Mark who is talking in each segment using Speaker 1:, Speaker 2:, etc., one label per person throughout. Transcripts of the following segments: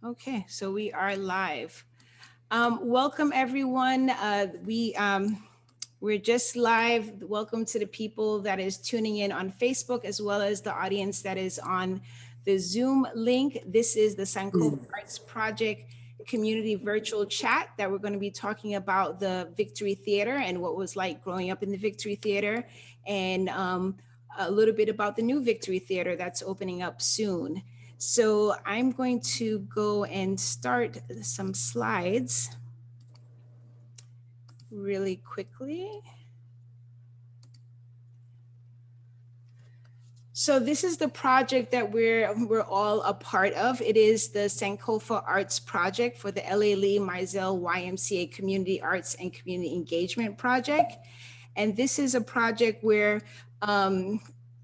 Speaker 1: Okay, so we are live. Welcome everyone. We're just live. Welcome to the people that is tuning in on Facebook, as well as the audience that is on the Zoom link. This is the Sankofa Arts Project community virtual chat that we're going to be talking about the Victory Theater and what was like growing up in the Victory Theater, and a little bit about the new Victory Theater that's opening up soon. So I'm going to go and start some slides really quickly. So this is the project that we're all a part of. It is the Sankofa Arts Project for the Lillian Mizell YMCA Community Arts and Community Engagement Project. And this is a project where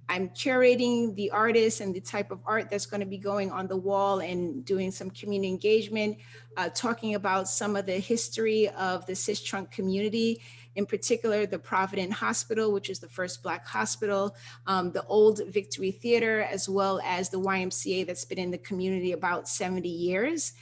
Speaker 1: I'm curating the artists and the type of art that's going to be going on the wall and doing some community engagement, talking about some of the history of the cis-trunk community, in particular the Provident Hospital, which is the first Black hospital, the old Victory Theater, as well as the YMCA that's been in the community about 70 years.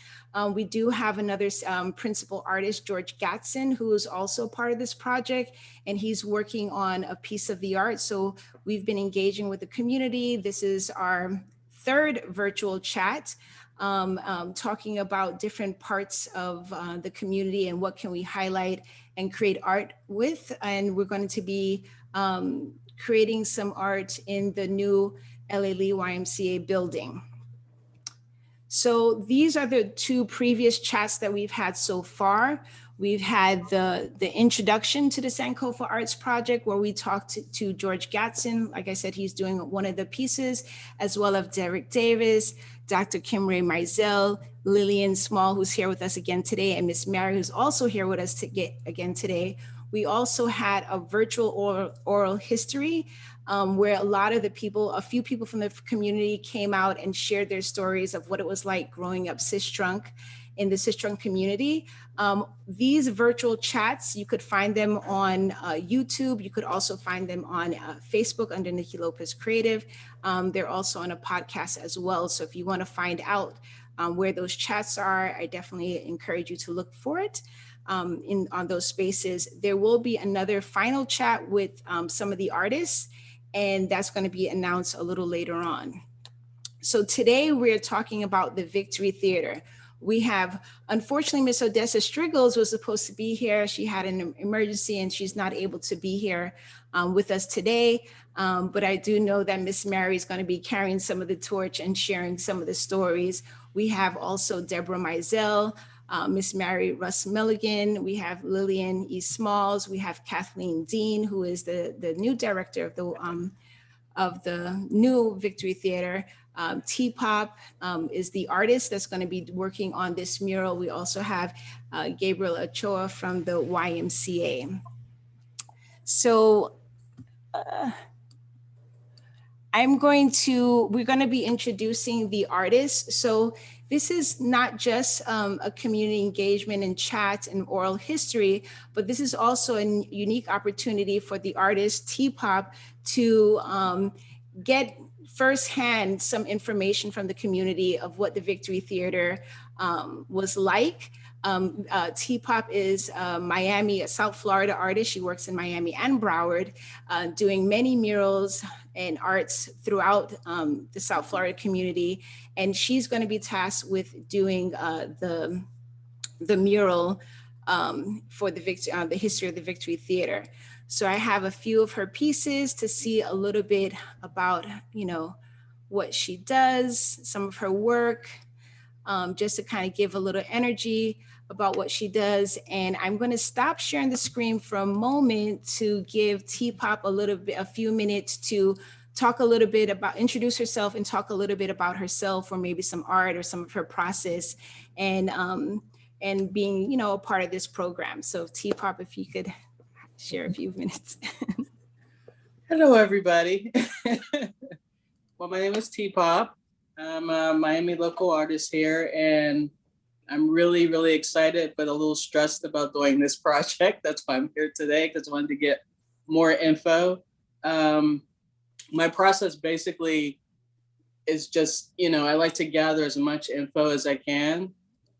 Speaker 1: We do have another principal artist, George Gatson, who is also part of this project, and he's working on a piece of the art. So we've been engaging with the community. This is our third virtual chat, talking about different parts of the community and what can we highlight and create art with. And we're going to be creating some art in the new LA YMCA building. So these are the two previous chats that we've had so far. We've had the introduction to the Sankofa Arts Project, where we talked to George Gatson. Like I said, he's doing one of the pieces, as well as Derek Davis, Dr. Kimray Mizell, Lillian Small, who's here with us again today, and Miss Mary, who's also here with us again today. We also had a virtual oral history where a few people from the community came out and shared their stories of what it was like growing up cis-trunk in the cis-trunk community. These virtual chats, you could find them on YouTube. You could also find them on Facebook under Niki Lopez Creative. They're also on a podcast as well. So if you want to find out where those chats are, I definitely encourage you to look for it. On those spaces. There will be another final chat with some of the artists, and that's going to be announced a little later on. So today we're talking about the Victory Theater. We have, unfortunately, Miss Odessa Striggles was supposed to be here. She had an emergency and she's not able to be here with us today. But I do know that Miss Mary is going to be carrying some of the torch and sharing some of the stories. We have also Deborah Mizell, Miss Mary Russ-Milligan, we have Lillian E. Smalls, we have Cathleen Dean, who is the new director of the new Victory Theater. Teepop is the artist that's going to be working on this mural. We also have Gabriel Ochoa from the YMCA. So we're going to be introducing the artists. So this is not just a community engagement and chat and oral history, but this is also a unique opportunity for the artist Teepop to get firsthand some information from the community of what the Victory Theater was like. Teepop is a South Florida artist. She works in Miami and Broward, doing many murals and arts throughout the South Florida community. And she's going to be tasked with doing the mural for the history of the Victory Theater. So I have a few of her pieces to see a little bit about, what she does, some of her work, just to kind of give a little energy about what she does. And I'm going to stop sharing the screen for a moment to give Teepop a few minutes to talk a little bit about, introduce herself and talk a little bit about herself, or maybe some art or some of her process, and being, a part of this program. So Teepop, if you could share a few minutes.
Speaker 2: Hello, everybody. Well, my name is Teepop. I'm a Miami local artist here, and I'm really, really excited, but a little stressed about doing this project. That's why I'm here today, because I wanted to get more info. My process basically is just, you know, I like to gather as much info as I can.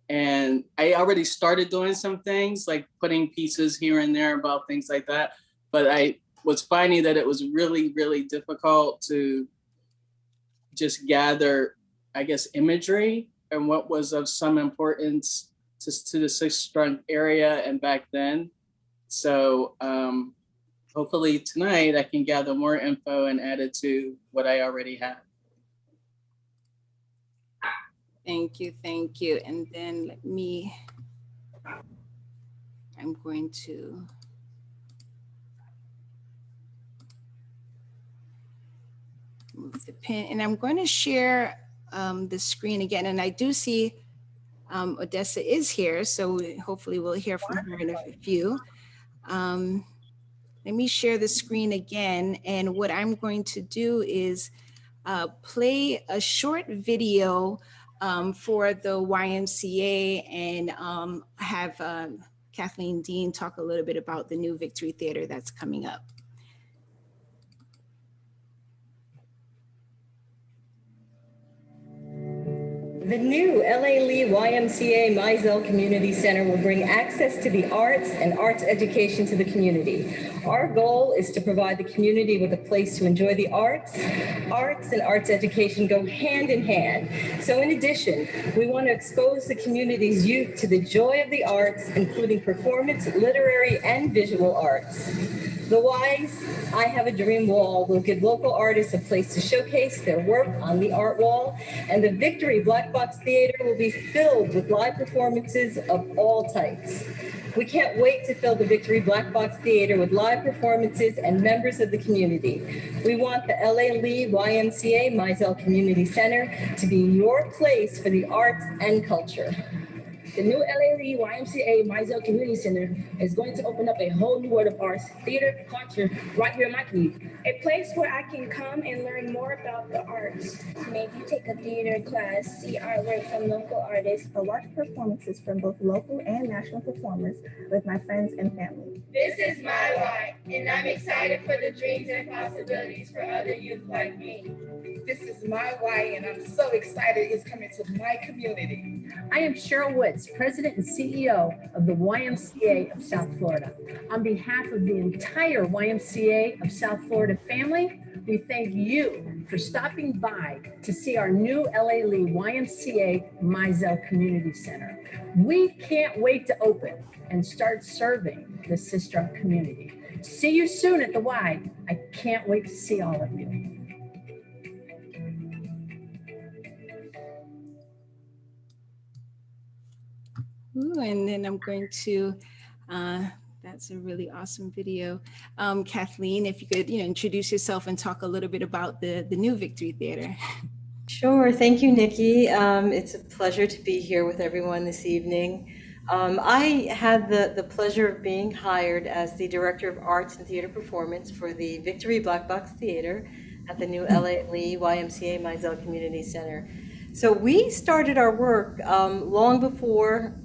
Speaker 2: And I already started doing some things like putting pieces here and there about things like that. But I was finding that it was really, really difficult to just gather, I guess, imagery and what was of some importance to the Sixth Strunk area and back then. So hopefully tonight I can gather more info and add it to what I already have.
Speaker 1: Thank you, thank you. And then I'm going to move the pin, and I'm going to share the screen again. And I do see Odessa is here, so hopefully we'll hear from her in a few. Let me share the screen again. And what I'm going to do is play a short video for the YMCA and have Cathleen Dean talk a little bit about the new Victory Theater that's coming up.
Speaker 3: The new LA Lee YMCA Mizell Community Center will bring access to the arts and arts education to the community. Our goal is to provide the community with a place to enjoy the arts. Arts and arts education go hand in hand. So in addition, we want to expose the community's youth to the joy of the arts, including performance, literary, and visual arts. The Y's I Have a Dream wall will give local artists a place to showcase their work on the art wall, and the Victory Black Box Theater will be filled with live performances of all types. We can't wait to fill the Victory Black Box Theater with live performances and members of the community. We want the LA Lee YMCA Mizell Community Center to be your place for the arts and culture.
Speaker 4: The new LA Lee YMCA Mizell Community Center is going to open up a whole new world of arts, theater, culture, right here in my community.
Speaker 5: A place where I can come and learn more about the arts.
Speaker 6: Maybe take a theater class, see artwork from local artists, or watch performances from both local and national performers with my friends and family.
Speaker 7: This is my why, and I'm excited for the dreams and possibilities for other youth like me.
Speaker 8: This is my why, and I'm so excited it's coming to my community.
Speaker 9: I am Cheryl Woods, President and CEO of the YMCA of South Florida. On behalf of the entire YMCA of South Florida family, we thank you for stopping by to see our new LA Lee YMCA Mizell Community Center. We can't wait to open and start serving the Sistrunk community. See you soon at the Y. I can't wait to see all of you.
Speaker 1: Ooh, and then I'm going to, that's a really awesome video. Kathleen, if you could, introduce yourself and talk a little bit about the new Victory Theater.
Speaker 3: Sure, thank you, Nikki. It's a pleasure to be here with everyone this evening. I had the pleasure of being hired as the Director of Arts and Theater Performance for the Victory Black Box Theater at the new LA Lee YMCA Mizell Community Center. So we started our work long before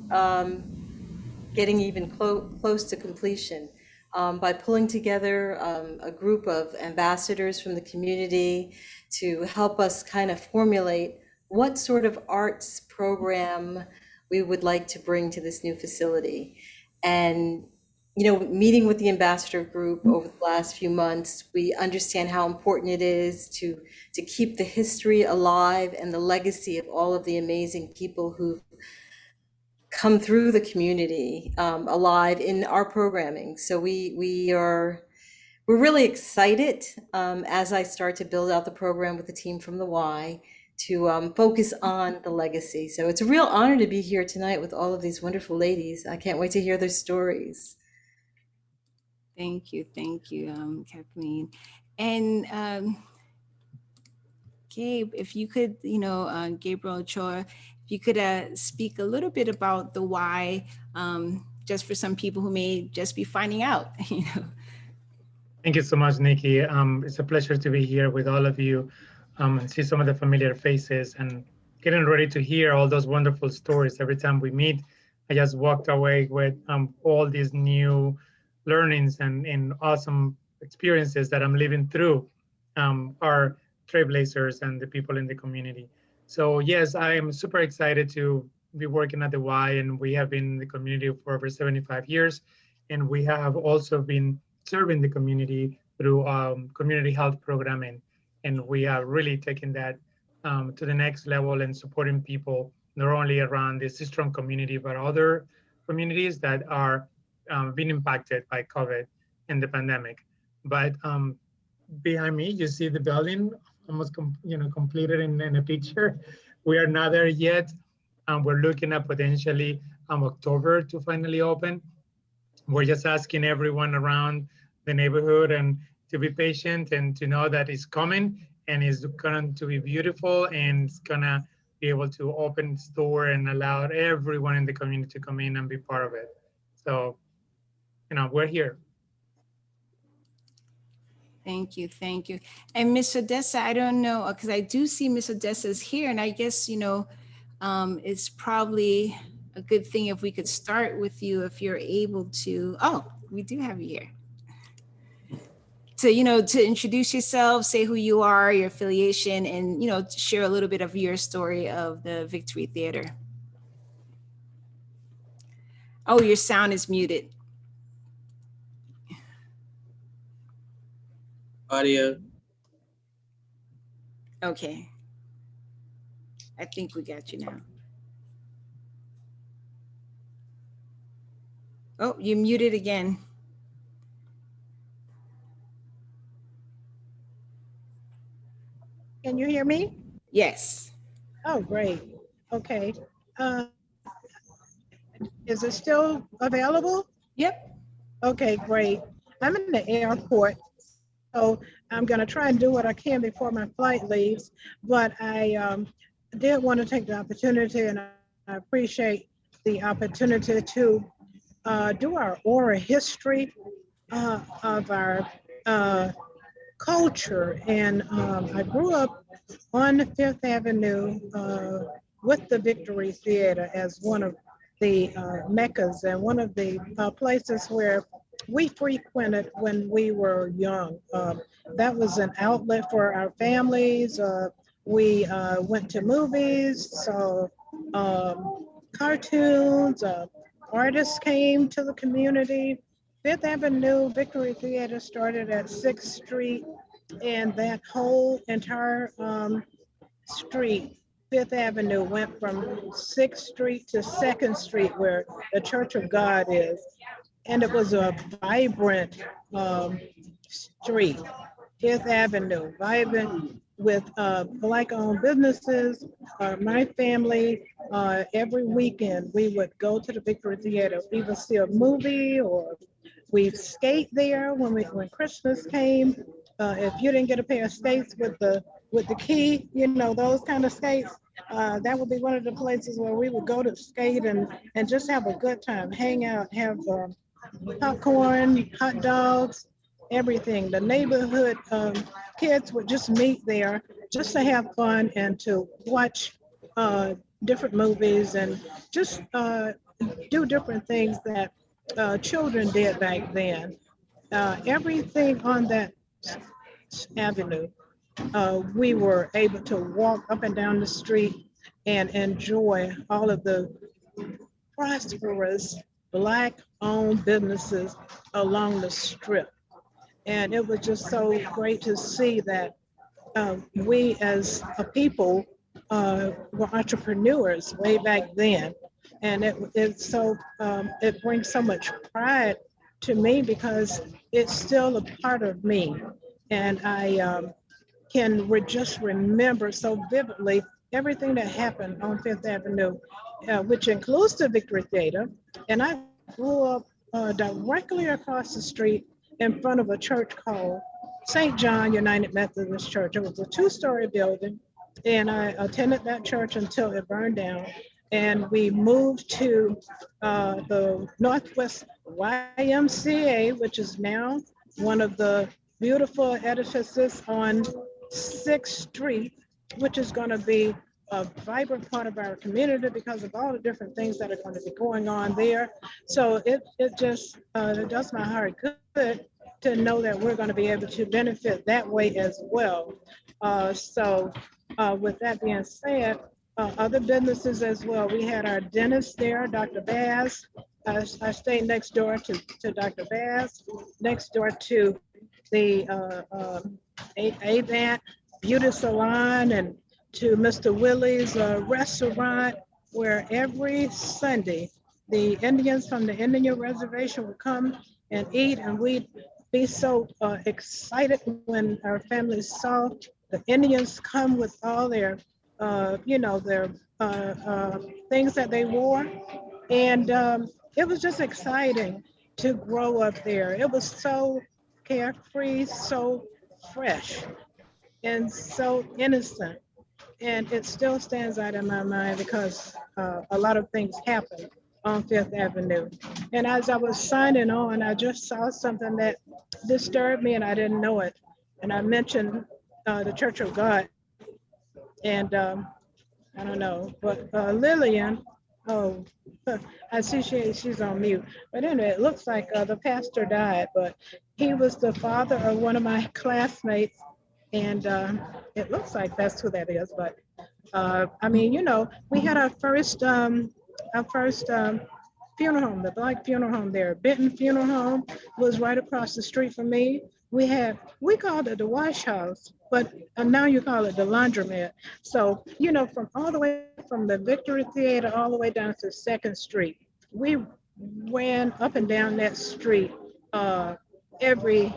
Speaker 3: getting even close to completion by pulling together a group of ambassadors from the community to help us kind of formulate what sort of arts program we would like to bring to this new facility. And meeting with the ambassador group over the last few months, we understand how important it is to keep the history alive and the legacy of all of the amazing people who've come through the community alive in our programming. So we're really excited as I start to build out the program with the team from the Y to focus on the legacy. So it's a real honor to be here tonight with all of these wonderful ladies. I can't wait to hear their stories.
Speaker 1: Thank you, Kathleen. And Gabe, if you could, Gabriel Ochoa, if you could speak a little bit about the why, just for some people who may just be finding out.
Speaker 10: Thank you so much, Nikki. It's a pleasure to be here with all of you and see some of the familiar faces and getting ready to hear all those wonderful stories. Every time we meet, I just walked away with all these new learnings and awesome experiences that I'm living through. Our Trailblazers and the people in the community. So yes, I am super excited to be working at the Y, and we have been in the community for over 75 years. And we have also been serving the community through community health programming. And we are really taking that to the next level and supporting people, not only around the C-Strong community, but other communities that are being impacted by COVID and the pandemic. But behind me, you see the building almost completed in a picture. We are not there yet. We're looking at potentially October to finally open. We're just asking everyone around the neighborhood and to be patient and to know that it's coming and it's going to be beautiful and it's gonna be able to open its door and allow everyone in the community to come in and be part of it. So, we're here.
Speaker 1: Thank you, thank you. And Miss Odessa, I don't know, because I do see Miss Odessa's here, and I guess, it's probably a good thing if we could start with you, if you're able to. Oh, we do have you here. To introduce yourself, say who you are, your affiliation, and, to share a little bit of your story of the Victory Theater. Oh, your sound is muted.
Speaker 2: Audio.
Speaker 1: Okay. I think we got you now. Oh, you're muted again.
Speaker 11: Can you hear me?
Speaker 1: Yes.
Speaker 11: Oh, great. Okay. Is it still available?
Speaker 1: Yep.
Speaker 11: Okay, great. I'm in the airport, so I'm going to try and do what I can before my flight leaves. But I did want to take the opportunity, and I appreciate the opportunity to do our oral history of our culture. And I grew up on Fifth Avenue with the Victory Theater as one of the meccas and one of the places where we frequented when we were young. That was an outlet for our families. We went to movies, so cartoons, artists came to the community. Fifth Avenue Victory Theater started at 6th Street, and that whole entire street, Fifth Avenue, went from 6th Street to 2nd Street, where the Church of God is. And it was a vibrant street, Fifth Avenue, vibrant with Black-owned businesses. My family, every weekend, we would go to the Victory Theater, either see a movie or we'd skate there when Christmas came. If you didn't get a pair of skates with the key, those kind of skates, that would be one of the places where we would go to skate and just have a good time, hang out, have popcorn, hot dogs, everything. The neighborhood kids would just meet there just to have fun and to watch different movies and just do different things that children did back then. Everything on that avenue, we were able to walk up and down the street and enjoy all of the prosperous Black-owned businesses along the strip. And it was just so great to see that we as a people were entrepreneurs way back then. And it brings so much pride to me because it's still a part of me. And I can just remember so vividly everything that happened on Fifth Avenue, which includes the Victory Theater. And I grew up directly across the street in front of a church called St. John United Methodist Church. It was a 2-story building, and I attended that church until it burned down. And we moved to the Northwest YMCA, which is now one of the beautiful edifices on 6th Street, which is going to be a vibrant part of our community because of all the different things that are going to be going on there. So it just does my heart good to know that we're going to be able to benefit that way as well. So with that being said, other businesses as well. We had our dentist there, Dr. Bass. I stayed next door to Dr. Bass, next door to the Avant Beauty Salon, and to Mr. Willie's restaurant, where every Sunday the Indians from the Indian reservation would come and eat, and we'd be so excited when our families saw the Indians come with all their, their things that they wore. And it was just exciting to grow up there. It was so carefree, so fresh, and so innocent. And it still stands out in my mind because a lot of things happened on Fifth Avenue. And as I was signing on, I just saw something that disturbed me and I didn't know it. And I mentioned the Church of God. And I don't know, but Lillian, oh, I see she's on mute. But anyway, it looks like the pastor died, but he was the father of one of my classmates. And it looks like that's who that is. But I mean, we had our first funeral home, the Black funeral home there. Benton Funeral Home was right across the street from me. We called it the wash house, but now you call it the laundromat. So, from all the way from the Victory Theater all the way down to 2nd Street, we ran up and down that street every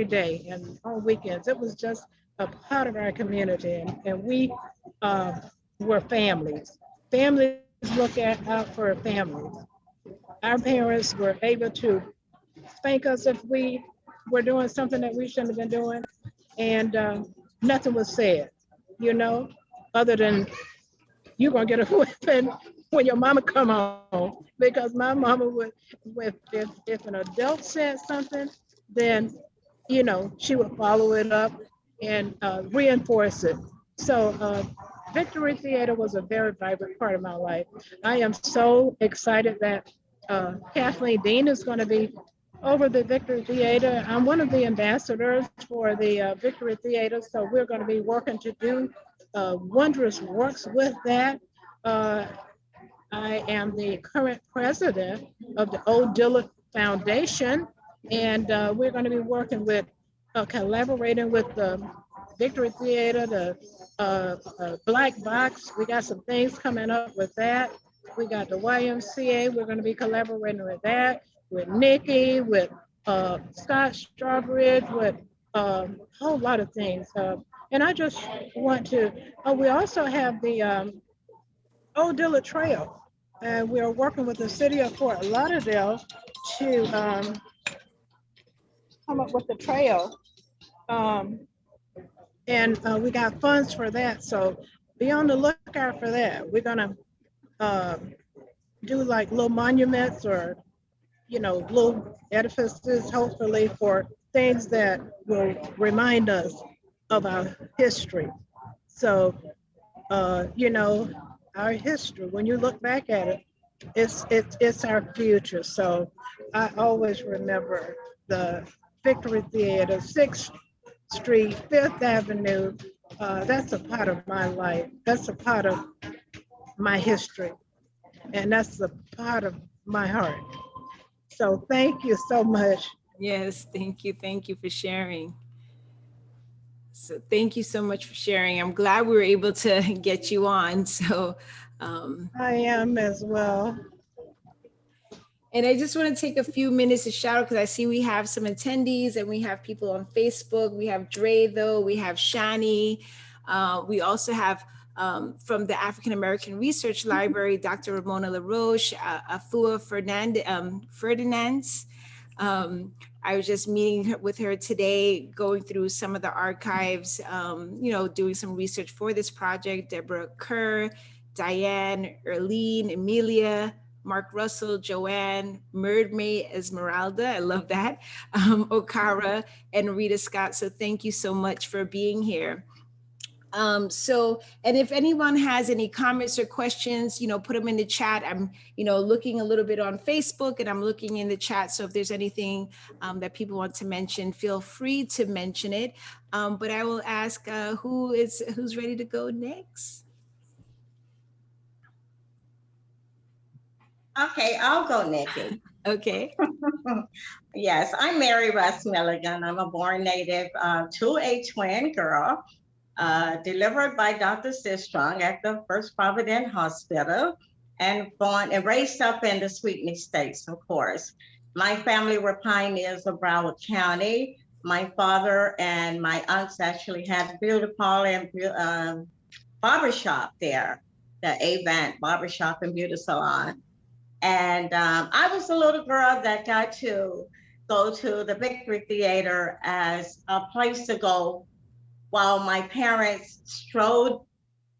Speaker 11: day and on weekends. It was just a part of our community, and we were families. Families look out for families. Our parents were able to spank us if we were doing something that we shouldn't have been doing, and nothing was said, other than you're gonna get a whipping when your mama come home, because my mama would, if an adult said something, then she would follow it up and reinforce it. So Victory Theater was a very vibrant part of my life. I am so excited that Cathleen Dean is going to be over the Victory Theater. I'm one of the ambassadors for the Victory Theater, so we're going to be working to do wondrous works with that. I am the current president of the Old Dillard Foundation, and we're going to be working with, collaborating with the Victory Theater, the Black Box. We got some things coming up with that. We got the YMCA. We're going to be collaborating with that, with Nikki, with Scott Strawbridge, with a whole lot of things. And I just want to, we also have the Old Dillard Trail. And we're working with the city of Fort Lauderdale to come up with the trail. And we got funds for that. So be on the lookout for that. We're gonna do like little monuments or, little edifices, hopefully, for things that will remind us of our history. So, our history, when you look back at it, it's our future. So I always remember the Victory Theater, 6th Street, 5th Avenue. That's a part of my life. That's a part of my history. And that's a part of my heart. So thank you so much.
Speaker 1: Yes, thank you. Thank you for sharing. So thank you so much for sharing. I'm glad we were able to get you on. So
Speaker 11: I am as well.
Speaker 1: And I just want to take a few minutes to shout out, because I see we have some attendees and we have people on Facebook. We have Dre, though. We have Shani. We also have from the African American Research Library, Dr. Ramona LaRoche, Afua Ferdinand. I was just meeting with her today, going through some of the archives, doing some research for this project. Deborah Kerr, Diane, Erlene, Emilia, Mark Russell, Joanne, Mermaid Esmeralda, I love that, Okara, and Rita Scott. So thank you so much for being here. And if anyone has any comments or questions, put them in the chat. I'm, looking a little bit on Facebook and I'm looking in the chat. So if there's anything that people want to mention, feel free to mention it. But I will ask who's ready to go next?
Speaker 12: Okay, I'll go, Niki.
Speaker 1: Okay.
Speaker 12: Yes, I'm Mary Russ-Milligan. I'm a born native to a twin girl, delivered by Dr. Sistrong at the First Providence Hospital, and born and raised up in the Sweetney States, of course. My family were pioneers of Broward County. My father and my aunts actually had a beauty parlor and barbershop there, the Avant Barbershop and Beauty Salon. And I was a little girl that got to go to the Victory Theater as a place to go while my parents strode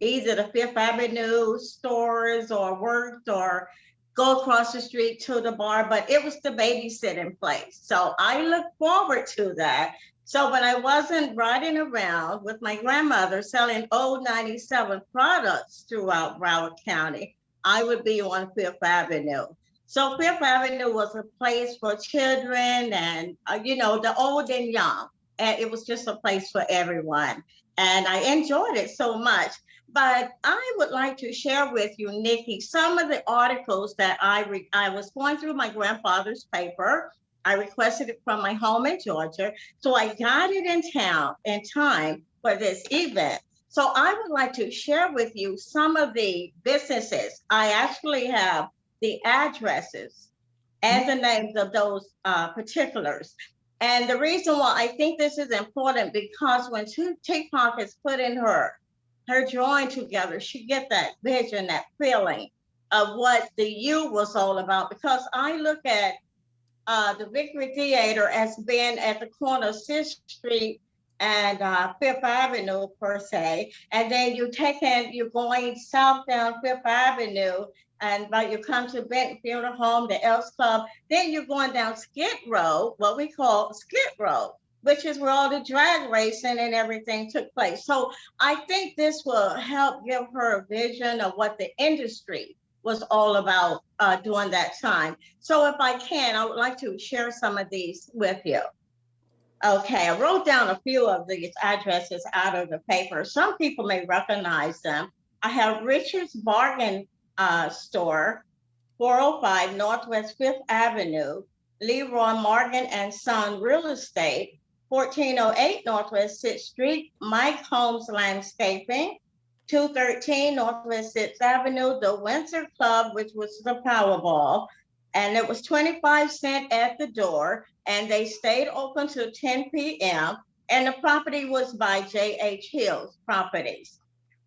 Speaker 12: either the Fifth Avenue stores or worked or go across the street to the bar, but it was the babysitting place. So I look forward to that. So when I wasn't riding around with my grandmother selling old 97 products throughout Broward County, I would be on Fifth Avenue. So Fifth Avenue was a place for children and, the old and young. And it was just a place for everyone. And I enjoyed it so much. But I would like to share with you, Niki, some of the articles that I was going through my grandfather's paper. I requested it from my home in Georgia. So I got it in time for this event. So I would like to share with you some of the businesses. I actually have the addresses and the names of those particulars. And the reason why I think this is important, because when Teepop is put in her drawing together, she get that vision, that feeling of what the U was all about. Because I look at the Victory Theater as being at the corner of 6th Street and Fifth Avenue per se, and then you're going south down Fifth Avenue, and you come to Benton Funeral Home, the Elks Club, then you're going down Skid Row, what we call Skid Row, which is where all the drag racing and everything took place. So I think this will help give her a vision of what the industry was all about during that time. So if I can, I would like to share some of these with you. Okay, I wrote down a few of these addresses out of the paper. Some people may recognize them. I have Richard's Bargain Store, 405 Northwest 5th Avenue, Leroy Morgan and Son Real Estate, 1408 Northwest 6th Street, Mike Holmes Landscaping, 213 Northwest 6th Avenue, the Windsor Club, which was the Powerball, and it was 25 cents at the door, and they stayed open till 10 p.m., and the property was by J.H. Hills Properties.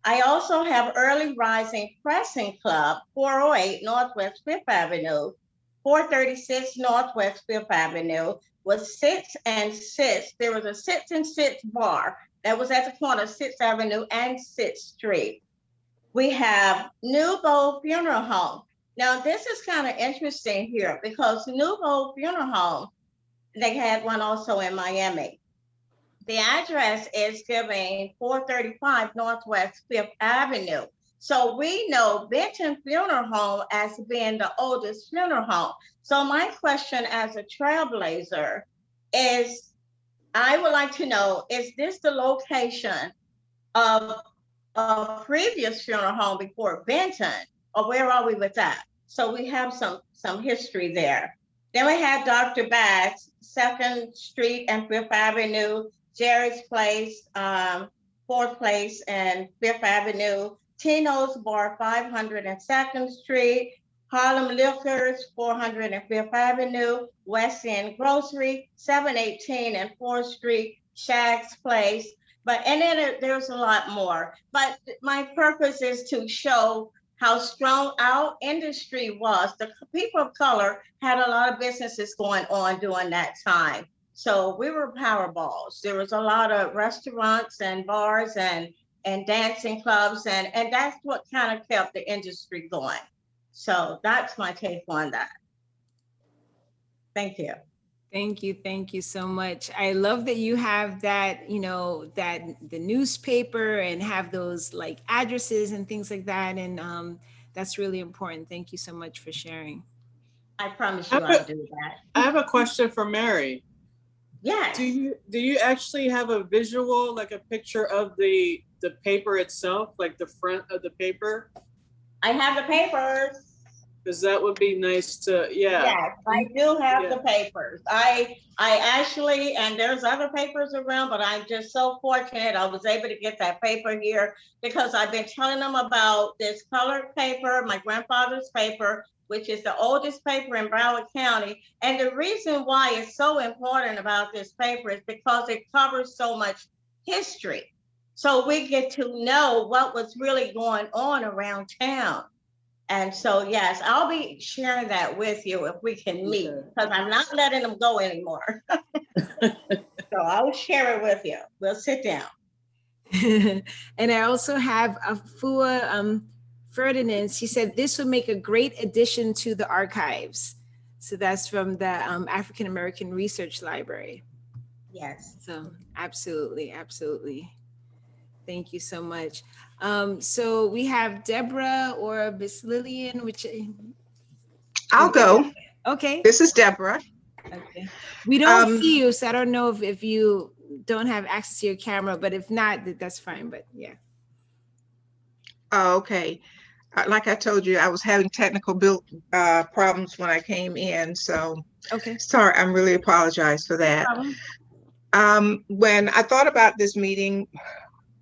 Speaker 12: I also have Early Rising Pressing Club, 408 Northwest 5th Avenue, 436 Northwest 5th Avenue, was 6 and 6. There was a 6 and 6 bar that was at the corner of 6th Avenue and 6th Street. We have Nouveau Funeral Home. Now, this is kind of interesting here because Nouveau Funeral Home, they had one also in Miami. The address is giving 435 Northwest 5th Avenue. So we know Benton Funeral Home as being the oldest funeral home. So my question as a trailblazer is, I would like to know, is this the location of a previous funeral home before Benton, or where are we with that? So we have some history there. Then we have Dr. Bass, 2nd Street and 5th Avenue, Jerry's Place, 4th Place and 5th Avenue, Tino's Bar, 502nd Street, Harlem Liquors, 405th Avenue, West End Grocery, 718 and 4th Street, Shag's Place. And then there's a lot more. But my purpose is to show how strong our industry was. The people of color had a lot of businesses going on during that time. So we were powerballs. There was a lot of restaurants and bars and dancing clubs, and that's what kind of kept the industry going. So that's my take on that. Thank you.
Speaker 1: Thank you so much. I love that you have that, you know, that the newspaper and have those like addresses and things like that. And that's really important. Thank you so much for sharing.
Speaker 12: I promise you I'll do that.
Speaker 2: I have a question for Mary.
Speaker 12: Yes.
Speaker 2: Do you actually have a visual, like a picture of the paper itself, like the front of the paper?
Speaker 12: I have the papers.
Speaker 2: Because that would be nice to, yeah.
Speaker 12: Yes, I do have the papers. I actually, and there's other papers around, but I'm just so fortunate I was able to get that paper here because I've been telling them about this colored paper, my grandfather's paper, which is the oldest paper in Broward County. And the reason why it's so important about this paper is because it covers so much history. So we get to know what was really going on around town. And so, yes, I'll be sharing that with you if we can meet, because I'm not letting them go anymore. So I'll share it with you. We'll sit down.
Speaker 1: And I also have Afua Ferdinand. She said this would make a great addition to the archives. So that's from the African American Research Library.
Speaker 12: Yes.
Speaker 1: So absolutely. Thank you so much. So we have Deborah or Miss Lillian, which
Speaker 13: I'll go.
Speaker 1: Okay.
Speaker 13: This is Deborah.
Speaker 1: Okay. We don't see you, so I don't know if you don't have access to your camera, but if not, that's fine. But yeah.
Speaker 13: Oh, okay. Like I told you, I was having technical problems when I came in, so
Speaker 1: okay.
Speaker 13: Sorry, I'm really apologize for that. When I thought about this meeting,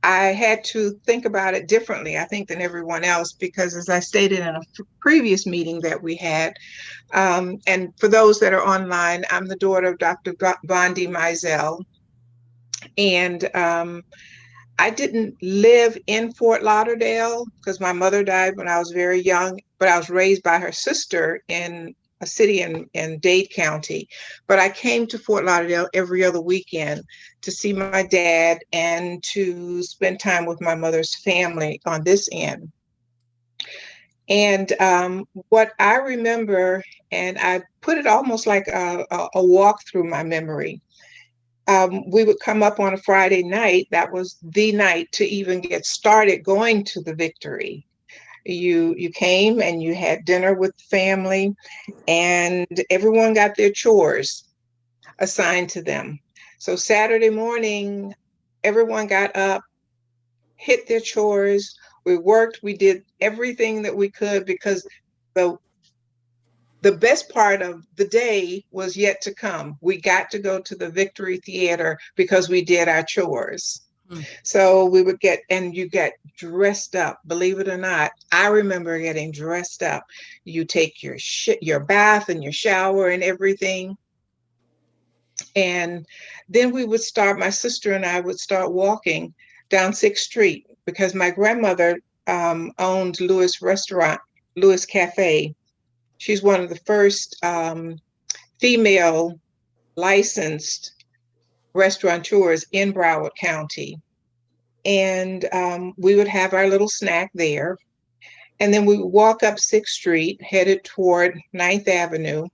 Speaker 13: I had to think about it differently, I think, than everyone else, because as I stated in a previous meeting that we had, and for those that are online, I'm the daughter of Dr. Bondi Mizell, and I didn't live in Fort Lauderdale because my mother died when I was very young, but I was raised by her sister in a city in Dade County. But I came to Fort Lauderdale every other weekend to see my dad and to spend time with my mother's family on this end. And what I remember, and I put it almost like a walk through my memory, we would come up on a Friday night. That was the night to even get started going to the Victory. You came and you had dinner with the family, and everyone got their chores assigned to them. So Saturday morning, everyone got up, hit their chores. We worked, we did everything that we could, because the best part of the day was yet to come. We got to go to the Victory Theater because we did our chores. So we would you get dressed up, believe it or not. I remember getting dressed up. You take your bath and your shower and everything. And then my sister and I would start walking down 6th Street, because my grandmother owned Lewis Cafe. She's one of the first female licensed restaurateurs in Broward County. And we would have our little snack there. And then we would walk up 6th Street, headed toward 9th Avenue.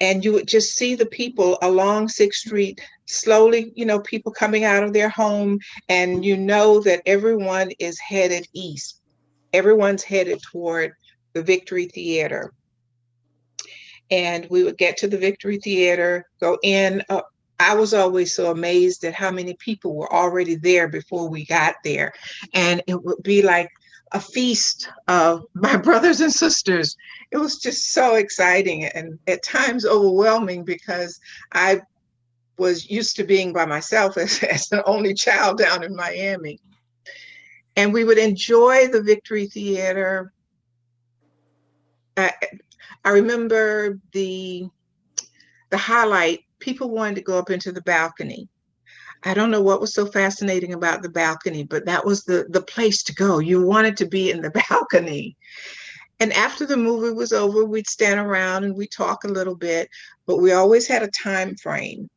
Speaker 13: And you would just see the people along 6th Street, slowly, people coming out of their home. And you know that everyone is headed east. Everyone's headed toward the Victory Theater. And we would get to the Victory Theater, go in. I was always so amazed at how many people were already there before we got there. And it would be like a feast of my brothers and sisters. It was just so exciting and at times overwhelming, because I was used to being by myself as an only child down in Miami. And we would enjoy the Victory Theater. I remember the highlight, people wanted to go up into the balcony. I don't know what was so fascinating about the balcony, but that was the place to go. You wanted to be in the balcony. And after the movie was over, we'd stand around and we'd talk a little bit, but we always had a time frame.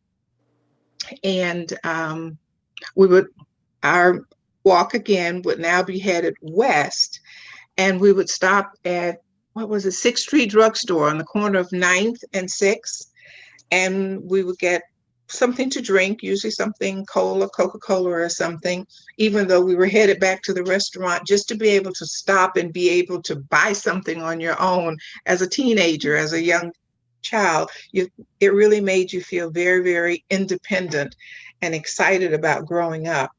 Speaker 13: And our walk again would now be headed west, and we would stop at, 6th Street Drugstore on the corner of 9th and 6th. and we would get something to drink, usually something Coca-Cola or something, even though we were headed back to the restaurant, just to be able to stop and be able to buy something on your own as a teenager, as a young child. It really made you feel very, very independent and excited about growing up.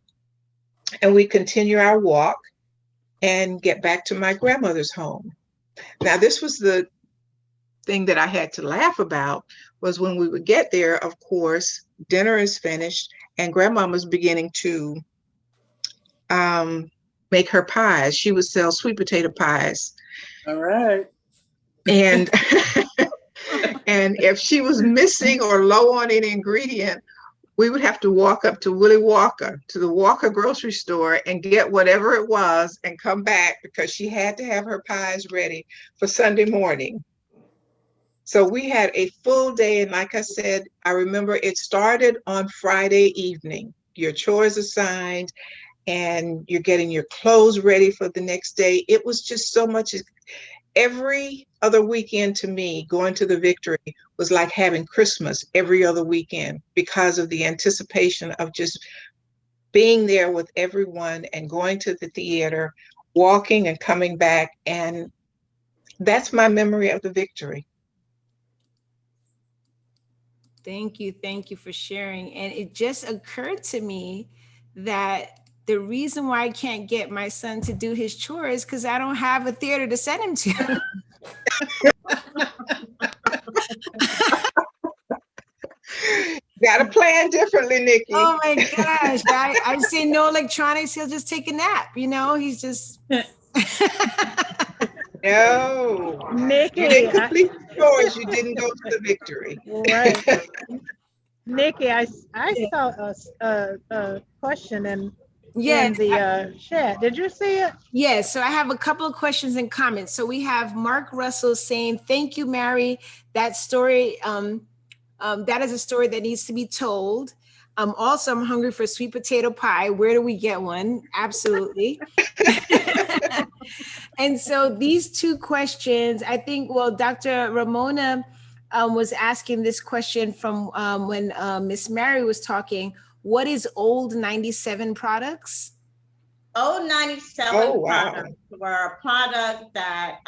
Speaker 13: And we continue our walk and get back to my grandmother's home. Now, this was the thing that I had to laugh about, was when we would get there, of course, dinner is finished and grandmama's beginning to make her pies. She would sell sweet potato pies.
Speaker 2: All right.
Speaker 13: And and if she was missing or low on any ingredient, we would have to walk up to Willie Walker, to the Walker grocery store, and get whatever it was and come back, because she had to have her pies ready for Sunday morning. So we had a full day. And like I said, I remember it started on Friday evening. Your chores assigned and you're getting your clothes ready for the next day. It was just so much. Every other weekend to me, going to the Victory was like having Christmas every other weekend, because of the anticipation of just being there with everyone and going to the theater, walking and coming back. And that's my memory of the Victory.
Speaker 1: Thank you for sharing. And it just occurred to me that the reason why I can't get my son to do his chores because I don't have a theater to send him to.
Speaker 13: Gotta plan differently, Nikki.
Speaker 1: Oh my gosh. I say no electronics, he'll just take a nap, you know, he's just.
Speaker 13: No.
Speaker 11: Nikki,
Speaker 13: you didn't complete the chores, you didn't go to the Victory.
Speaker 11: Right. Nikki, I saw a question in the chat. Did you see it?
Speaker 1: Yes. So I have a couple of questions and comments. So we have Mark Russell saying, "Thank you, Mary. That story, that is a story that needs to be told. Also, I'm hungry for sweet potato pie. Where do we get one? Absolutely." And so these two questions, I think, well, Dr. Ramona was asking this question from when Miss Mary was talking. What is Old 97 products?
Speaker 12: Old 97 products were a product that,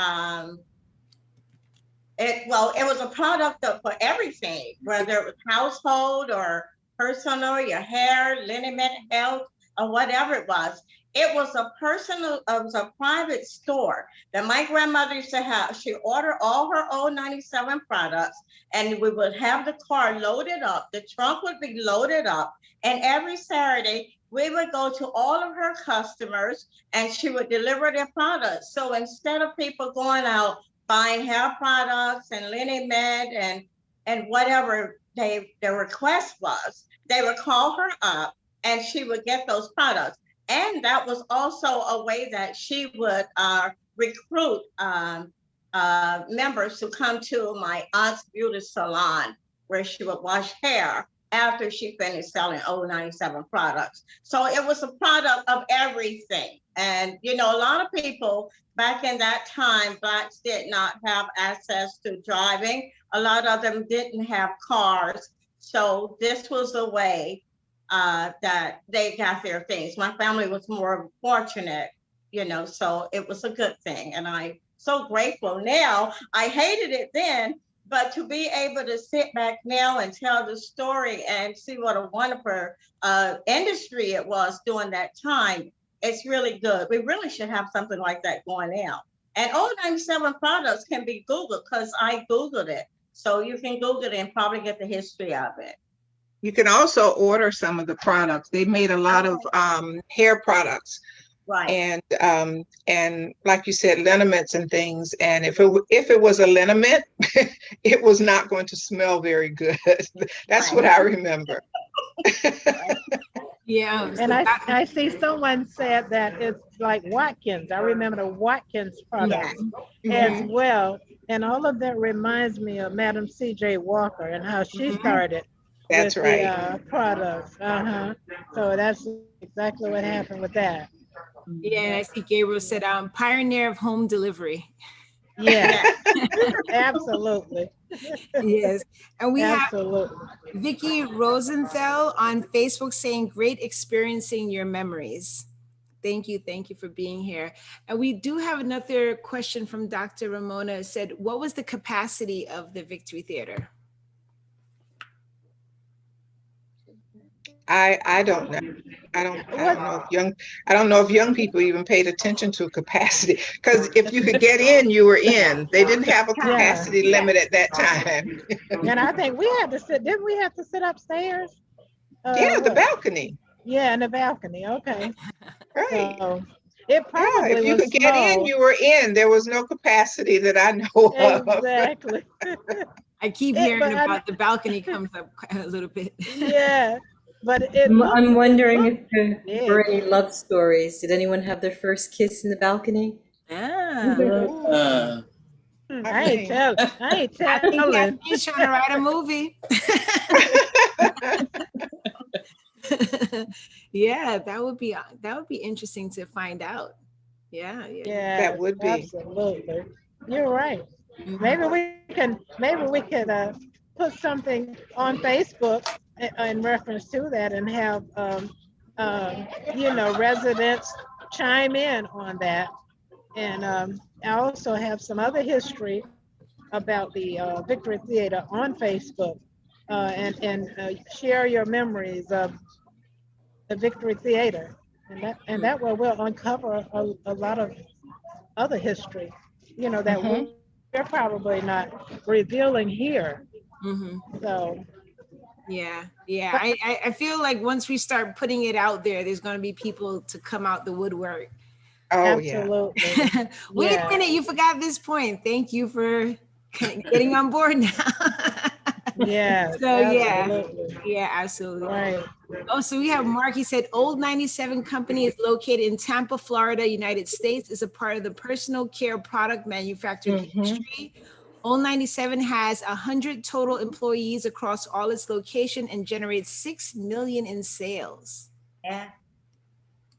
Speaker 12: it was a product for everything, whether it was household or personal, your hair, liniment, health, or whatever it was. It was a private store that my grandmother used to have. She ordered all her Old 97 products, and we would have the car loaded up. The trunk would be loaded up. And every Saturday, we would go to all of her customers and she would deliver their products. So instead of people going out buying hair products and liniment and whatever their request was, they would call her up and she would get those products. And that was also a way that she would recruit members to come to my aunt's beauty salon, where she would wash hair after she finished selling Old 97 products. So it was a product of everything. And, you know, a lot of people back in that time, Blacks did not have access to driving. A lot of them didn't have cars. So this was a way that they got their things. My family was more fortunate, you know, so it was a good thing. And I'm so grateful now. I hated it then, but to be able to sit back now and tell the story and see what a wonderful industry it was during that time, it's really good. We really should have something like that going now. And Old 97 products can be Googled, because I Googled it. So you can Google it and probably get the history of it.
Speaker 13: You can also order some of the products. They made a lot of hair products.
Speaker 12: Right.
Speaker 13: And like you said, liniments and things. And if it was a liniment, it was not going to smell very good. That's what I remember.
Speaker 1: Yeah.
Speaker 11: And I see someone said that it's like Watkins. I remember the Watkins products as well. And all of that reminds me of Madam C.J. Walker and how she started.
Speaker 13: That's
Speaker 11: with
Speaker 13: right.
Speaker 11: The products. So that's exactly what happened with that.
Speaker 1: Yeah, and I see Gabriel said, pioneer of home delivery.
Speaker 11: Yeah, absolutely.
Speaker 1: Yes. And we
Speaker 11: Absolutely.
Speaker 1: have Vicky Rosenthal on Facebook saying, great experiencing your memories. Thank you for being here. And we do have another question from Dr. Ramona. It said, what was the capacity of the Victory Theater?
Speaker 13: I don't know. I don't know if young people even paid attention to capacity, because if you could get in, you were in. They didn't have a capacity limit at that time.
Speaker 11: And I think we had to sit, didn't we have to sit upstairs?
Speaker 13: Yeah, the balcony.
Speaker 11: Yeah, in the balcony. Okay.
Speaker 13: Right.
Speaker 11: So it probably
Speaker 13: if you
Speaker 11: was
Speaker 13: could get in, you were in. There was no capacity that I know of.
Speaker 11: Exactly.
Speaker 1: I keep hearing about the balcony comes up a little bit.
Speaker 11: Yeah. But
Speaker 3: I'm wondering if there were any love stories. Did anyone have their first kiss in the balcony?
Speaker 1: Ah.
Speaker 11: I ain't telling.
Speaker 1: I think Kathleen's trying to write a movie. Yeah, that would be interesting to find out. Yeah.
Speaker 13: That would be.
Speaker 11: Absolutely. You're right. Maybe we can put something on Facebook in reference to that and have residents chime in on that. And I also have some other history about the Victory Theater on Facebook, and share your memories of the Victory Theater, and that way we'll uncover a lot of other history, that we're probably not revealing here. So
Speaker 1: yeah, I feel like once we start putting it out there, there's going to be people to come out the woodwork.
Speaker 13: Oh,
Speaker 11: absolutely.
Speaker 13: Yeah.
Speaker 1: Wait a minute, you forgot this point. Thank you for getting on board now.
Speaker 11: Yeah.
Speaker 1: So
Speaker 11: absolutely.
Speaker 1: yeah, absolutely.
Speaker 11: Right.
Speaker 1: Oh, so we have Mark. He said, Old 97 Company is located in Tampa, Florida, United States. Is a part of the personal care product manufacturing industry. Old 97 has 100 total employees across all its locations and generates $6 million in sales.
Speaker 12: Yeah.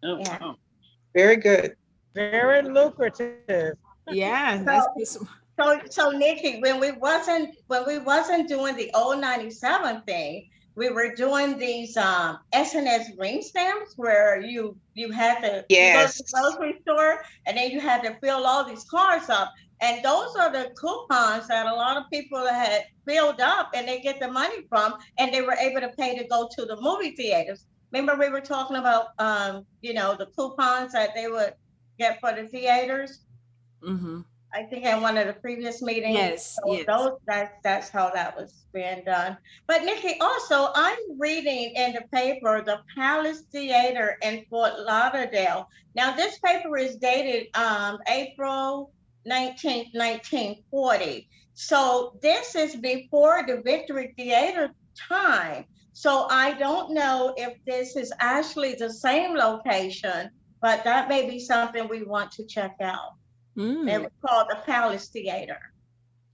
Speaker 2: Oh,
Speaker 12: Yeah.
Speaker 2: wow.
Speaker 13: Very good.
Speaker 11: Very lucrative.
Speaker 1: Yeah.
Speaker 12: So Nikki, when we wasn't doing the old 97 thing, we were doing these SNS ring stamps where you had to go to the grocery store and then you had to fill all these cards up. And those are the coupons that a lot of people had filled up and they get the money from, and they were able to pay to go to the movie theaters. Remember we were talking about the coupons that they would get for the theaters? I think in one of the previous meetings.
Speaker 1: Yes.
Speaker 12: That's how that was being done. But Nikki, also I'm reading in the paper the Palace Theater in Fort Lauderdale. Now this paper is dated April 19th, 1940. So this is before the Victory Theater time. So I don't know if this is actually the same location, but that may be something we want to check out. It was called the Palace Theater.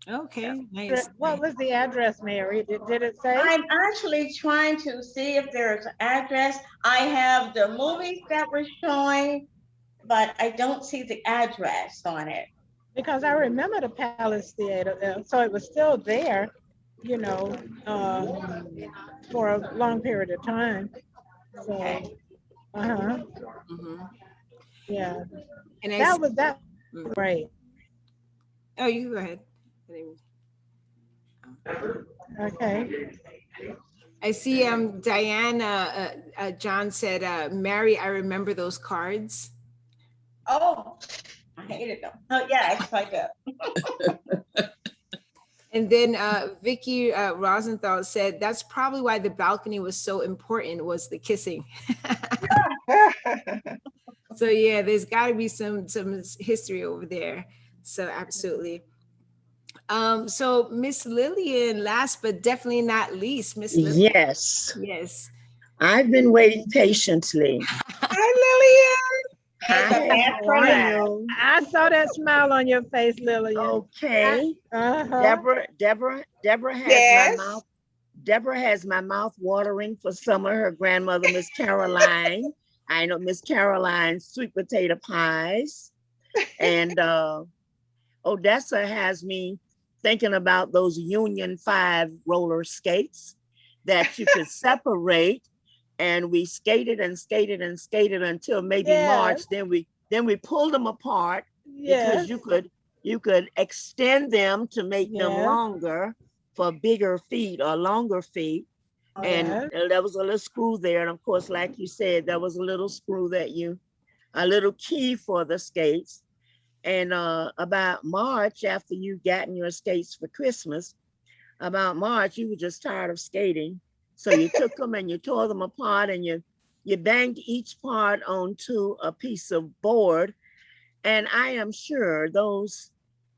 Speaker 1: Okay, nice.
Speaker 11: What was the address, Mary? Did it say?
Speaker 12: I'm actually trying to see if there's an address. I have the movies that were showing, but I don't see the address on it.
Speaker 11: Because I remember the Palace Theater, so it was still there, for a long period of time. So, yeah.
Speaker 1: And
Speaker 11: that was great.
Speaker 1: Oh, you go ahead.
Speaker 11: Okay.
Speaker 1: I see Diana John said, Mary, I remember those cards.
Speaker 12: Oh, I hated them. Oh yeah, it's like that.
Speaker 1: And then Vicky Rosenthal said, that's probably why the balcony was so important, was the kissing. So yeah, there's got to be some history over there. So absolutely. So Miss Lillian, last but definitely not least, Miss Lillian.
Speaker 14: Yes.
Speaker 1: Yes.
Speaker 14: I've been waiting patiently.
Speaker 13: Hi,
Speaker 14: Hi, how are you?
Speaker 11: I saw that smile on your face, Lillian.
Speaker 14: Okay. Deborah has my mouth. Deborah has my mouth watering for some of her grandmother, Miss Caroline. I know Miss Caroline's sweet potato pies. And Odessa has me thinking about those Union 5 roller skates that you could separate. And we skated and skated and skated until maybe March. Then we pulled them apart because you could extend them to make them longer for bigger feet or longer feet. And there was a little screw there. And of course, like you said, there was a little screw a little key for the skates. And about March, after you gotten your skates for Christmas, about March, you were just tired of skating. So you took them and you tore them apart and you banged each part onto a piece of board. And I am sure those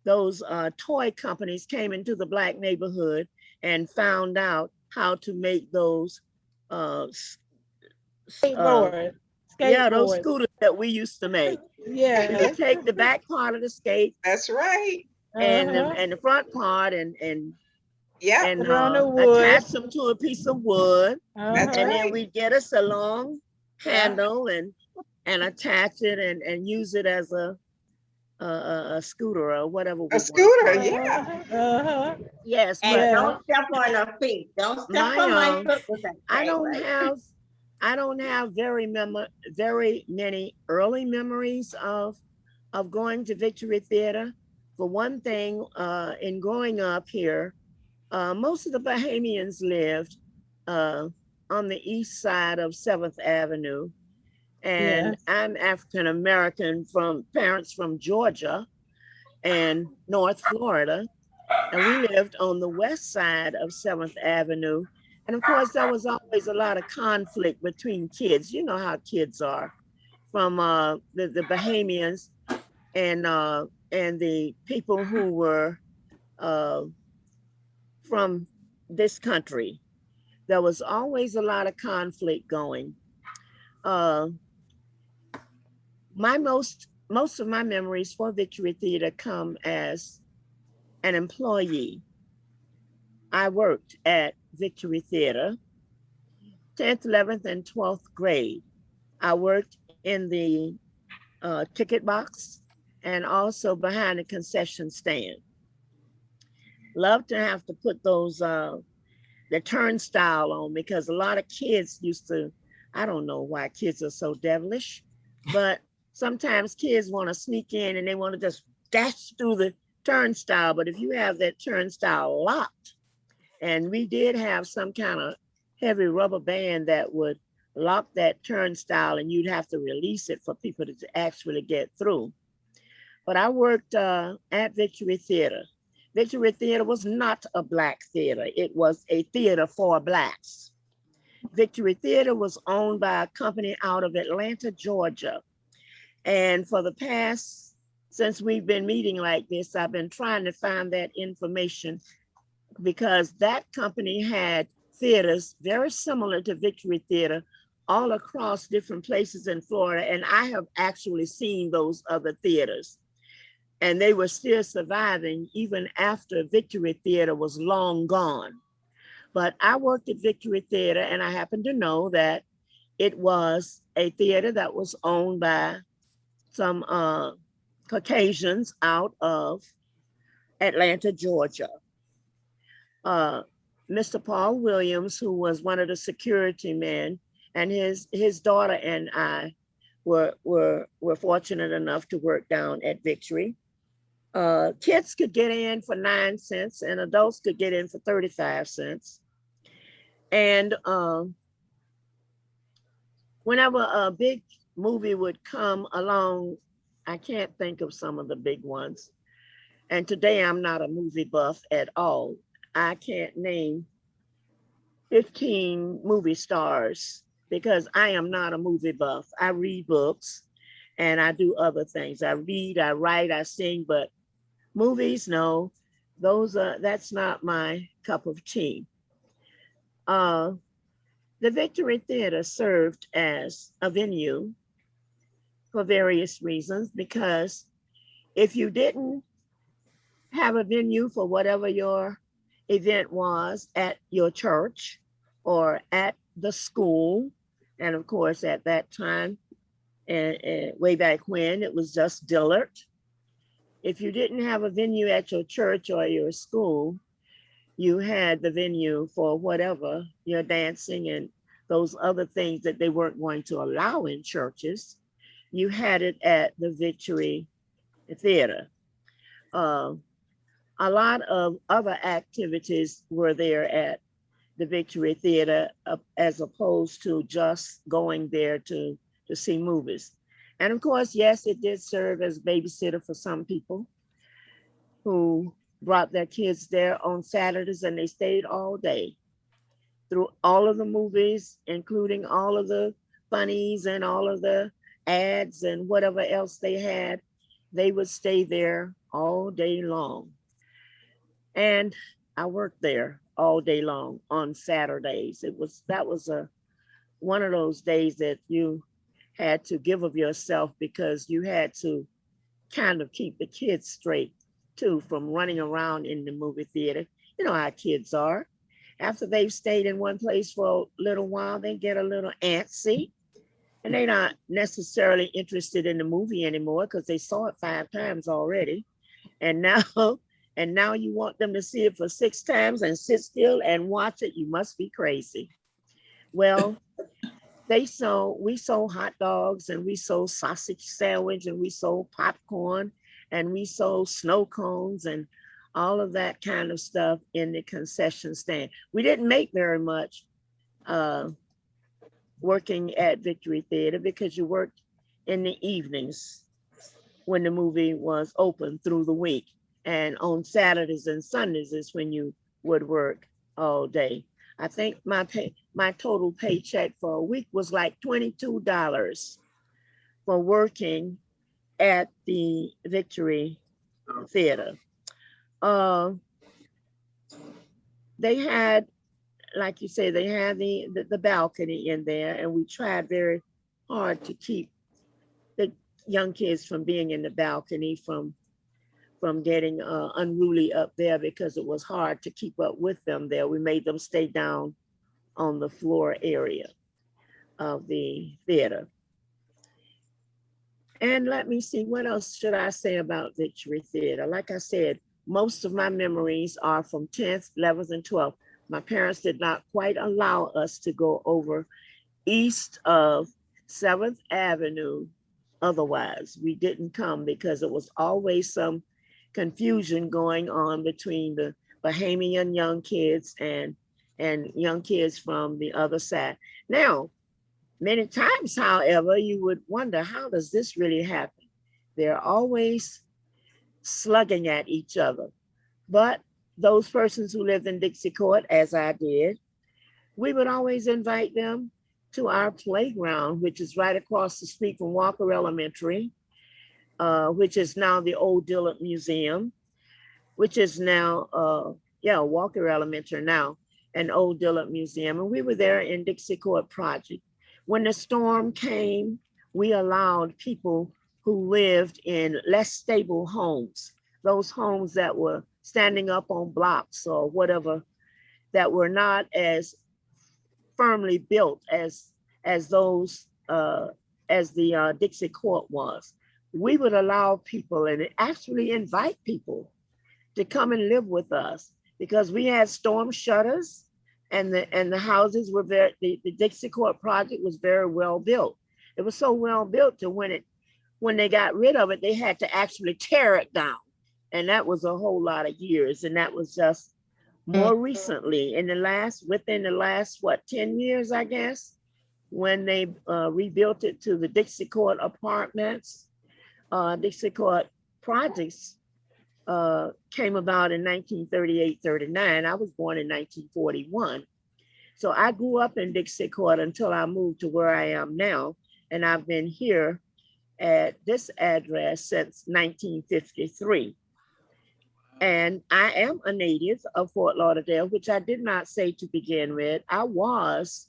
Speaker 14: toy companies came into the Black neighborhood and found out how to make those
Speaker 11: skateboards.
Speaker 14: Yeah, those scooters that we used to make.
Speaker 11: Yeah.
Speaker 14: You would take the back part of the skate.
Speaker 13: That's right.
Speaker 14: And the front part and
Speaker 11: wood.
Speaker 14: attach them to a piece of wood.
Speaker 13: That's
Speaker 14: and
Speaker 13: right.
Speaker 14: then we get us a long handle and attach it and use it as a scooter or whatever.
Speaker 13: A scooter, yeah.
Speaker 14: Yes,
Speaker 12: and
Speaker 14: but
Speaker 12: don't step on our feet. Don't step on my foot with that.
Speaker 14: I don't have very many early memories of going to Victory Theater. For one thing, in growing up here, most of the Bahamians lived on the east side of 7th Avenue. And I'm African American from parents from Georgia and North Florida. And we lived on the west side of 7th Avenue. And of course, there was always a lot of conflict between kids. You know how kids are, from the Bahamians and the people who were from this country. There was always a lot of conflict going. Most of my memories for Victory Theater come as an employee. I worked at Victory Theater, 10th, 11th, and 12th grade. I worked in the ticket box and also behind the concession stand. Loved to have to put those, the turnstile on, because a lot of kids used to, I don't know why kids are so devilish, but sometimes kids want to sneak in and they want to just dash through the turnstile. But if you have that turnstile locked, and we did have some kind of heavy rubber band that would lock that turnstile, and you'd have to release it for people to actually get through. But I worked at Victory Theater. Victory Theater was not a Black theater. It was a theater for Blacks. Victory Theater was owned by a company out of Atlanta, Georgia. And for the past, since we've been meeting like this, I've been trying to find that information, because that company had theaters very similar to Victory Theater all across different places in Florida. And I have actually seen those other theaters. And they were still surviving even after Victory Theater was long gone. But I worked at Victory Theater, and I happen to know that it was a theater that was owned by some Caucasians out of Atlanta, Georgia. Mr. Paul Williams, who was one of the security men, and his daughter and I were fortunate enough to work down at Victory. Kids could get in for 9 cents and adults could get in for 35 cents. And whenever a big movie would come along, I can't think of some of the big ones. And today I'm not a movie buff at all. I can't name 15 movie stars because I am not a movie buff. I read books and I do other things. I read, I write, I sing, but movies, no, that's not my cup of tea. The Victory Theater served as a venue for various reasons, because if you didn't have a venue for whatever your event was at your church or at the school, and of course at that time, and way back when, it was just Dillard. if you didn't have a venue at your church or your school, you had the venue for whatever, your dancing and those other things that they weren't going to allow in churches. You had it at the Victory Theater. A lot of other activities were there at the Victory Theater as opposed to just going there to see movies. And of course, yes, it did serve as babysitter for some people who brought their kids there on Saturdays, and they stayed all day through all of the movies, including all of the funnies and all of the ads and whatever else they had. They would stay there all day long. And I worked there all day long on Saturdays. That was one of those days that you had to give of yourself, because you had to kind of keep the kids straight too, from running around in the movie theater. You know how kids are. After they've stayed in one place for a little while, they get a little antsy, and they're not necessarily interested in the movie anymore because they saw it 5 times already. And now you want them to see it for 6 times and sit still and watch it. You must be crazy. Well, we sold hot dogs, and we sold sausage sandwich, and we sold popcorn, and we sold snow cones and all of that kind of stuff in the concession stand. We didn't make very much working at Victory Theater, because you worked in the evenings when the movie was open through the week. And on Saturdays and Sundays is when you would work all day. I think my total paycheck for a week was like $22 for working at the Victory Theater. They had, like you say, they had the balcony in there, and we tried very hard to keep the young kids from being in the balcony, from getting unruly up there, because it was hard to keep up with them there. We made them stay down on the floor area of the theater. And let me see, what else should I say about Victory Theater? Like I said, most of my memories are from 10th, 11th, and 12th. My parents did not quite allow us to go over east of 7th Avenue. Otherwise, we didn't come, because it was always some confusion going on between the Bahamian young kids and young kids from the other side. Now, many times, however, you would wonder, how does this really happen? They're always slugging at each other. But those persons who lived in Dixie Court, as I did, we would always invite them to our playground, which is right across the street from Walker Elementary, which is now the old Dillard Museum, which is now, Walker Elementary now, an old Dillard Museum. And we were there in Dixie Court Project. When the storm came, we allowed people who lived in less stable homes, those homes that were standing up on blocks or whatever, that were not as firmly built as those, as the Dixie Court was. We would allow people, and actually invite people, to come and live with us, because we had storm shutters, and the houses were the Dixie Court Project was very well built. It was so well built to when they got rid of it, they had to actually tear it down. And that was a whole lot of years. And that was just more recently, within the last, 10 years, I guess, when they rebuilt it to the Dixie Court Apartments. Dixie Court Projects came about in 1938-39. I was born in 1941. So I grew up in Dixie Court until I moved to where I am now. And I've been here at this address since 1953. And I am a native of Fort Lauderdale, which I did not say to begin with. I was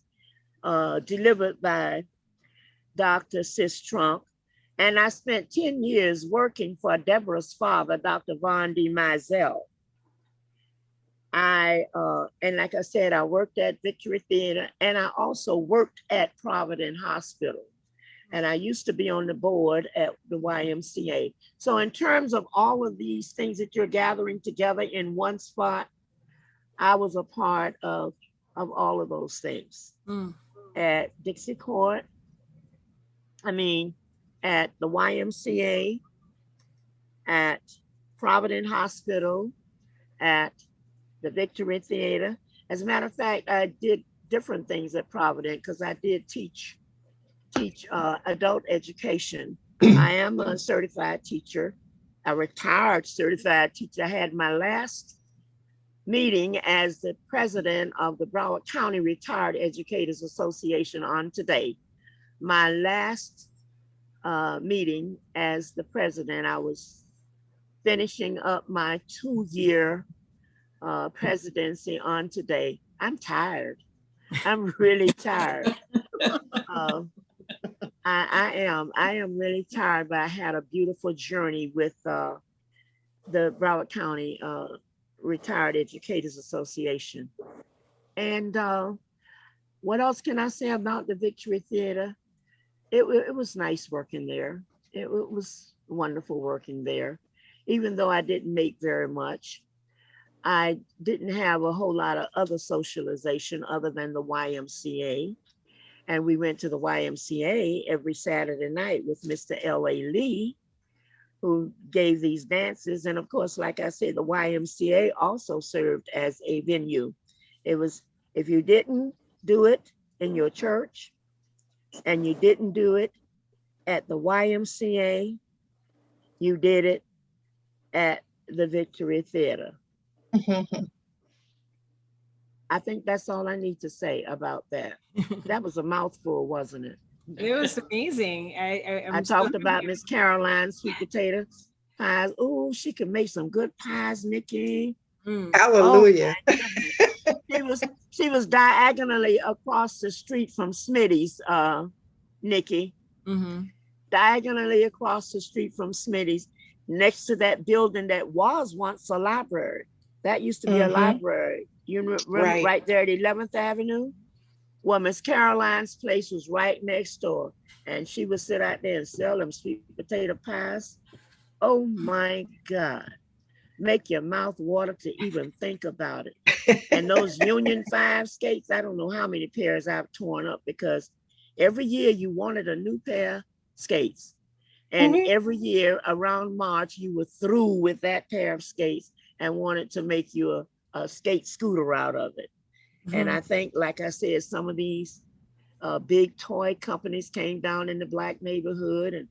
Speaker 14: delivered by Dr. Sis-Trunk, and I spent 10 years working for Deborah's father, Dr. Von D. Mizell. And like I said, I worked at Victory Theater, and I also worked at Providence Hospital. And I used to be on the board at the YMCA. So in terms of all of these things that you're gathering together in one spot, I was a part of all of those things. At Dixie Court, at the YMCA, at Providence Hospital, at the Victory Theater. As a matter of fact, I did different things at Providence because I did teach adult education. I am a certified teacher, a retired certified teacher. I had my last meeting as the president of the Broward County Retired Educators Association on today. My last meeting as the president, I was finishing up my 2-year presidency on today. I'm tired. I'm really tired. I am really tired, but I had a beautiful journey with the Broward County Retired Educators Association. And what else can I say about the Victory Theater? It was nice working there. It was wonderful working there. Even though I didn't make very much, I didn't have a whole lot of other socialization other than the YMCA. And we went to the YMCA every Saturday night with Mr. L.A. Lee, who gave these dances. And of course, like I said, the YMCA also served as a venue. It was, if you didn't do it in your church and you didn't do it at the YMCA, you did it at the Victory Theater. I think that's all I need to say about that. That was a mouthful, wasn't it?
Speaker 1: It was amazing.
Speaker 14: I talked about Miss Caroline's sweet potato pies. Oh, she could make some good pies, Nikki.
Speaker 13: Hallelujah.
Speaker 14: Oh, she was diagonally across the street from Smitty's, Nikki. Diagonally across the street from Smitty's, next to that building that was once a library. That used to be a library. You remember right there at 11th Avenue? Well, Miss Caroline's place was right next door. And she would sit out there and sell them sweet potato pies. Oh my God. Make your mouth water to even think about it. And those Union 5 skates, I don't know how many pairs I've torn up because every year you wanted a new pair of skates. And every year around March, you were through with that pair of skates and wanted to make you a skate scooter out of it. And I think, like I said, some of these big toy companies came down in the Black neighborhood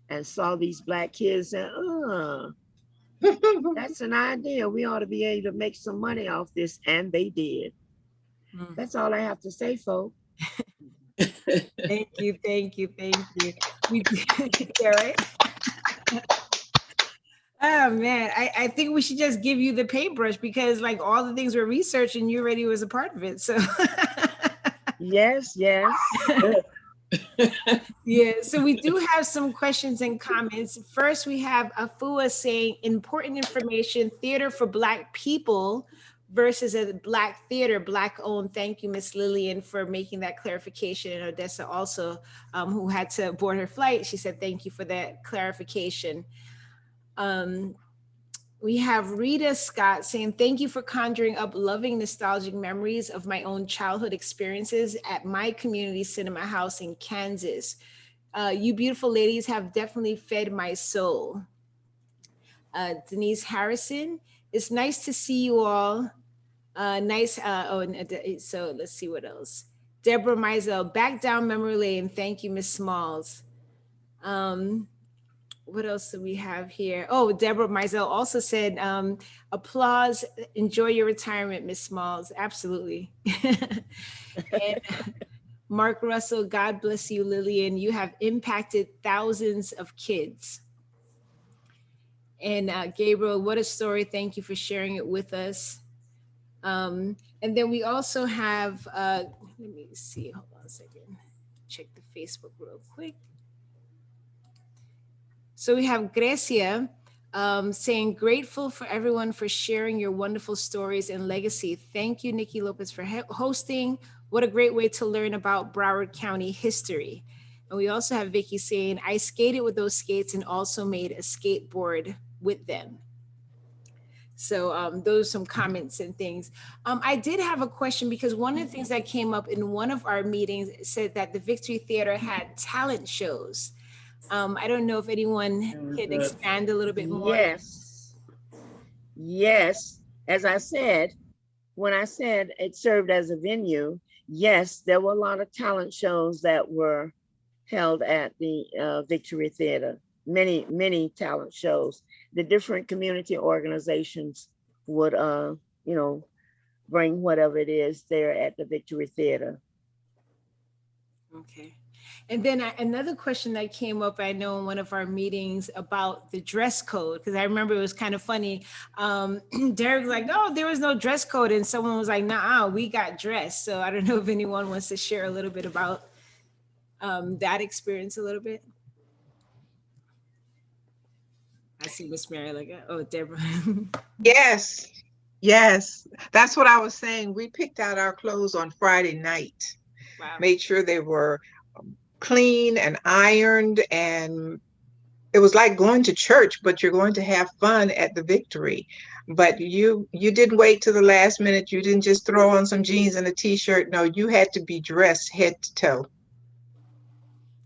Speaker 14: and saw these Black kids and, that's an idea. We ought to be able to make some money off this. And they did. That's all I have to say, folks.
Speaker 1: Thank you, thank you, thank you. We did, right? Oh man, I think we should just give you the paintbrush because like all the things we're researching, you already was a part of it. So
Speaker 14: yes.
Speaker 1: Yeah, so we do have some questions and comments. First, we have Afua saying important information, theater for Black people versus a Black theater, Black owned. Thank you, Miss Lillian, for making that clarification. And Odessa also, who had to board her flight, she said, thank you for that clarification. We have Rita Scott saying, thank you for conjuring up loving nostalgic memories of my own childhood experiences at my community cinema house in Kansas. You beautiful ladies have definitely fed my soul. Denise Harrison, it's nice to see you all. So let's see what else. Deborah Mizell, back down memory lane. Thank you, Miss Smalls. What else do we have here? Oh, Deborah Mizell also said, applause, enjoy your retirement, Miss Smalls. Absolutely. And Mark Russell, God bless you, Lillian. You have impacted thousands of kids. And Gabriel, what a story. Thank you for sharing it with us. And then we also have, let me see, hold on a second. Check the Facebook real quick. So we have Grecia saying, grateful for everyone for sharing your wonderful stories and legacy. Thank you, Niki Lopez, for hosting. What a great way to learn about Broward County history. And we also have Vicky saying, I skated with those skates and also made a skateboard with them. So those are some comments and things. I did have a question because one of the things that came up in one of our meetings said that the Victory Theater had talent shows. I don't know if anyone can expand a little bit more.
Speaker 14: Yes. Yes. As I said, when I said it served as a venue, yes, there were a lot of talent shows that were held at the Victory Theater. Many talent shows. The different community organizations would, you know, bring whatever it is there at the Victory Theater.
Speaker 1: Okay. And then another question that came up, I know in one of our meetings about the dress code, because I remember it was kind of funny. Derek was like, no, there was no dress code. And someone was like, nah, we got dressed. So I don't know if anyone wants to share a little bit about that experience a little bit. I see Miss Mary like, oh, Deborah.
Speaker 13: Yes, yes. That's what I was saying. We picked out our clothes on Friday night. Wow. Made sure they were clean and ironed, and it was like going to church, but you're going to have fun at the Victory. But you didn't wait to the last minute. You didn't just throw on some jeans and a t-shirt. No, you had to be dressed head to toe.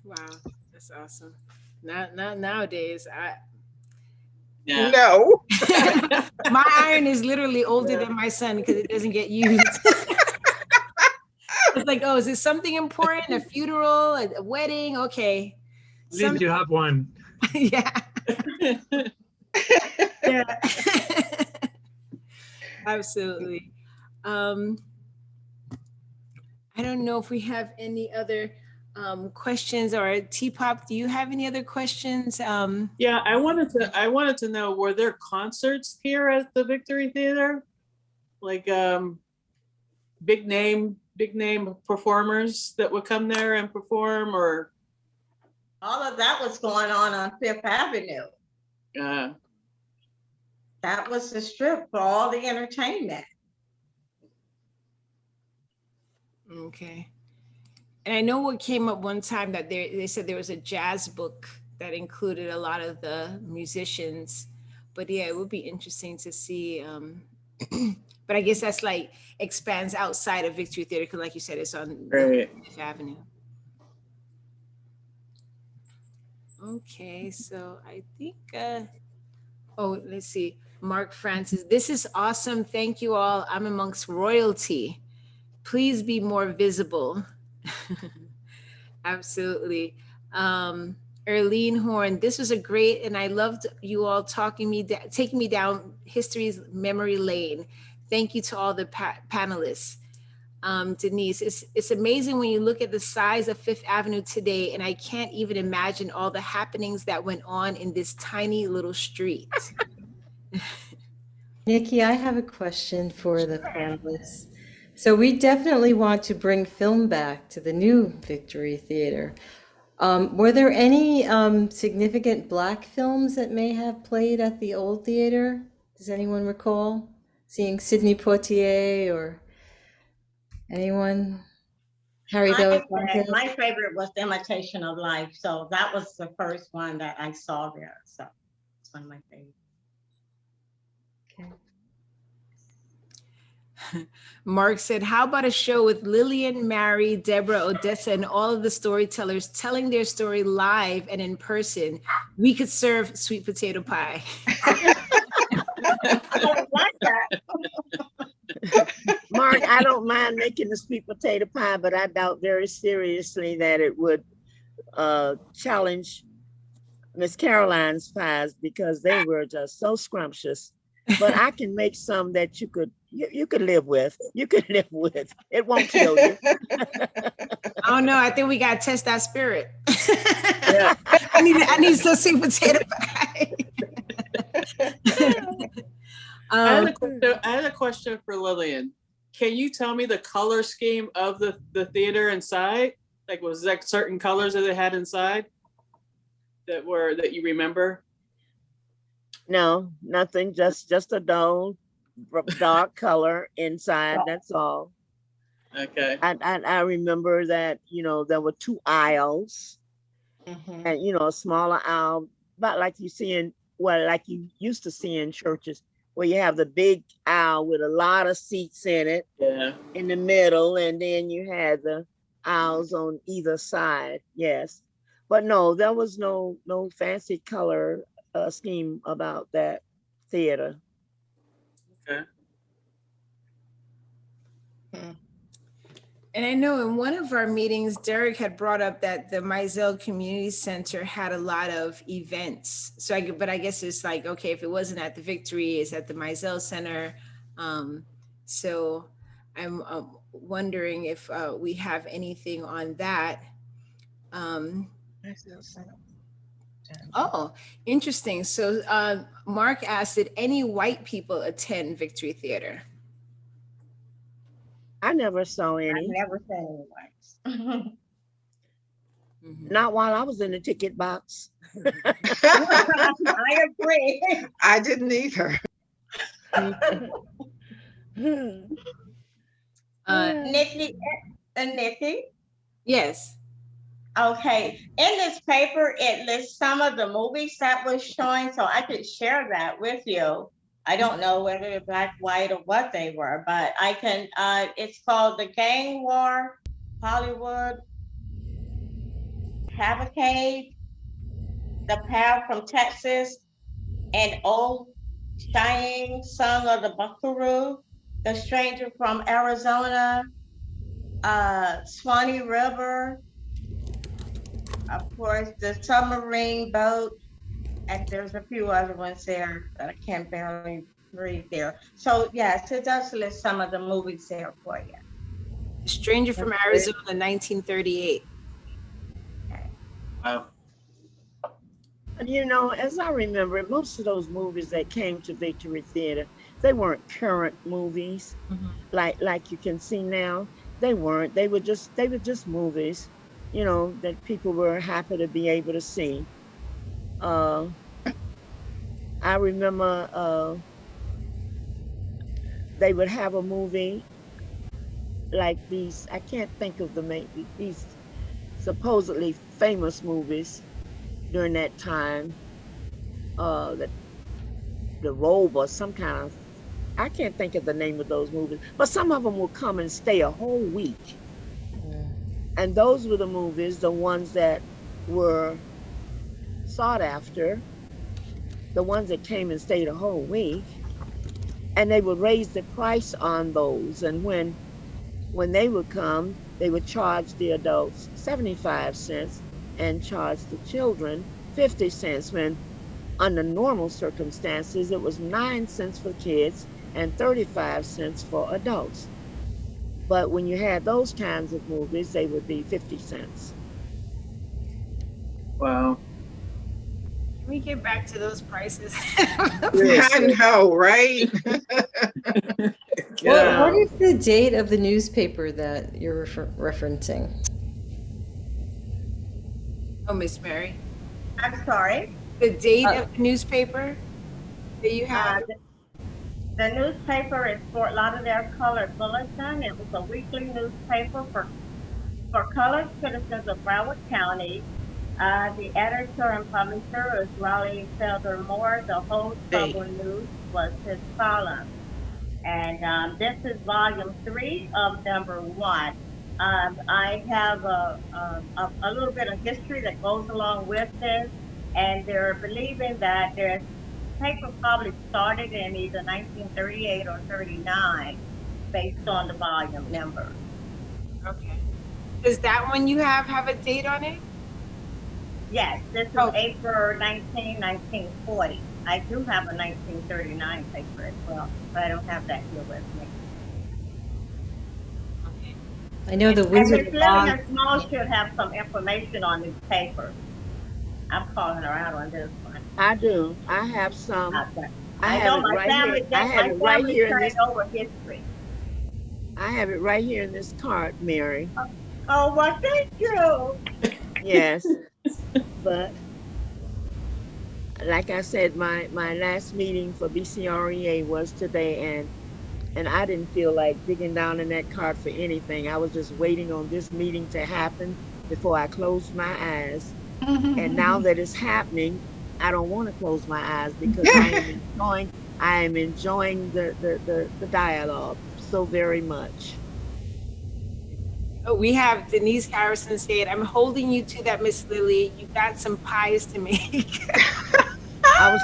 Speaker 1: Wow, that's awesome. Not nowadays.
Speaker 13: Yeah. No.
Speaker 1: My iron is literally older than my son because it doesn't get used. It's like, oh, is it something important? A funeral, a wedding? Okay.
Speaker 10: At least you have one.
Speaker 1: Yeah. Yeah. Absolutely. I don't know if we have any other questions, or Teepop, do you have any other questions?
Speaker 2: Yeah, I wanted to know, were there concerts here at the Victory Theater? Like big name performers that would come there and perform, or?
Speaker 12: All of that was going on Fifth Avenue.
Speaker 2: Yeah.
Speaker 12: That was the strip for all the entertainment.
Speaker 1: Okay. And I know what came up one time that they said there was a jazz book that included a lot of the musicians, but yeah, it would be interesting to see. But I guess that's like expands outside of Victory Theater, because like you said, it's on Fifth Avenue. Okay, so I think, oh, let's see. Mark Francis, this is awesome. Thank you all. I'm amongst royalty. Please be more visible. Absolutely. Erlene Horn, this was a great, and I loved you all taking me down history's memory lane. Thank you to all the panelists. Denise, it's amazing when you look at the size of Fifth Avenue today, and I can't even imagine all the happenings that went on in this tiny little street.
Speaker 3: Nikki, I have a question for the panelists. So we definitely want to bring film back to the new Victory Theater. Were there any significant Black films that may have played at the old theater? Does anyone recall seeing Sidney Poitier or anyone? Harry Belafonte?
Speaker 12: My favorite was The Imitation of Life. So that was the first one that I saw there. So it's one of my favorites.
Speaker 3: Okay.
Speaker 1: Mark said, how about a show with Lillian, Mary, Deborah, Odessa, and all of the storytellers telling their story live and in person? We could serve sweet potato pie.
Speaker 12: I don't like that.
Speaker 14: Mark, I don't mind making the sweet potato pie, but I doubt very seriously that it would challenge Miss Caroline's pies, because they were just so scrumptious. But I can make some that you could live with. You could live with. It won't kill you.
Speaker 1: Oh no, I think we gotta test that spirit. Yeah. I need some sweet potato pie.
Speaker 2: I had a question for Lillian. Can you tell me the color scheme of the theater inside? Like, was there certain colors that it had inside that you remember?
Speaker 14: No, nothing. Just a dull, dark color inside. That's all.
Speaker 2: Okay.
Speaker 14: I remember that, there were 2 aisles, And, you know, a smaller aisle, about like you see in, well, like you used to see in churches, where you have the big aisle with a lot of seats in it, in the middle, and then you had the aisles on either side. Yes, but no, there was no fancy color scheme about that theater.
Speaker 2: Okay.
Speaker 1: And I know in one of our meetings, Derek had brought up that the Mizell Community Center had a lot of events. So, but I guess it's like, okay, if it wasn't at the Victory, it's at the Mizell Center. So I'm wondering if we have anything on that. Oh, interesting. So Mark asked, did any white people attend Victory Theater?
Speaker 14: I never saw any.
Speaker 12: I never saw any whites.
Speaker 14: Not while I was in the ticket box.
Speaker 12: I agree.
Speaker 13: I didn't either. Nikki?
Speaker 1: Yes.
Speaker 12: Okay. In this paper, it lists some of the movies that was showing, so I could share that with you. I don't know whether they're black, white, or what they were, but I can, it's called The Gang War, Hollywood, Cavalcade, The Pair from Texas, and Old Cheyenne Song of the Buckaroo, The Stranger from Arizona, Swanee River, of course, The Submarine Boat, and there's a few other ones there that I can't barely read there. So yes, it does list some of the movies there for you.
Speaker 1: Stranger from Arizona, 1938.
Speaker 2: Wow.
Speaker 14: You know, as I remember, most of those movies that came to Victory Theater, they weren't current movies, like you can see now. They weren't. They were just movies, you know, that people were happy to be able to see. I remember they would have a movie like these, I can't think of these supposedly famous movies during that time, that the Robe or some kind of, I can't think of the name of those movies, but some of them will come and stay a whole week. And those were the movies, the ones that were sought after, the ones that came and stayed a whole week, and they would raise the price on those. And when they would come, they would charge the adults 75 cents and charge the children 50 cents, when under normal circumstances, it was 9 cents for kids and 35 cents for adults. But when you had those kinds of movies, they would be 50 cents.
Speaker 2: Wow.
Speaker 1: Can we get back to those prices?
Speaker 13: I know, right?
Speaker 3: What is the date of the newspaper that you're referencing?
Speaker 1: Oh, Miss Mary.
Speaker 12: I'm sorry?
Speaker 1: The date of the newspaper that you have?
Speaker 12: The newspaper is Fort Lauderdale Colored Bulletin. It was a weekly newspaper for colored citizens of Broward County. The editor and publisher is Raleigh Felder Moore. The whole Trouble News was his column. And this is volume 3 of number 1. I have a little bit of history that goes along with this, and they're believing that their paper probably started in either 1938 or 39 based on the volume number.
Speaker 1: Okay. Does that one you have a date on it?
Speaker 12: Yes, this is April 19, 1940. I do have a 1939 paper as well, but I don't have that here with me.
Speaker 3: I know the Wizard of Oz.
Speaker 12: Lillian Small should have some information on these papers. I'm calling her out on this one.
Speaker 14: I do. I have some.
Speaker 12: I know my family. I have it right here in this. Over history.
Speaker 14: I have it right here in this card, Mary.
Speaker 12: Oh, well, thank you.
Speaker 14: Yes, but like I said, my last meeting for BCREA was today, and I didn't feel like digging down in that card for anything. I was just waiting on this meeting to happen before I closed my eyes And now that it's happening, I don't want to close my eyes because I am enjoying the dialogue so very much.
Speaker 1: Oh, we have Denise Harrison saying, I'm holding you to that, Miss Lily. You got some pies to make.
Speaker 14: I was.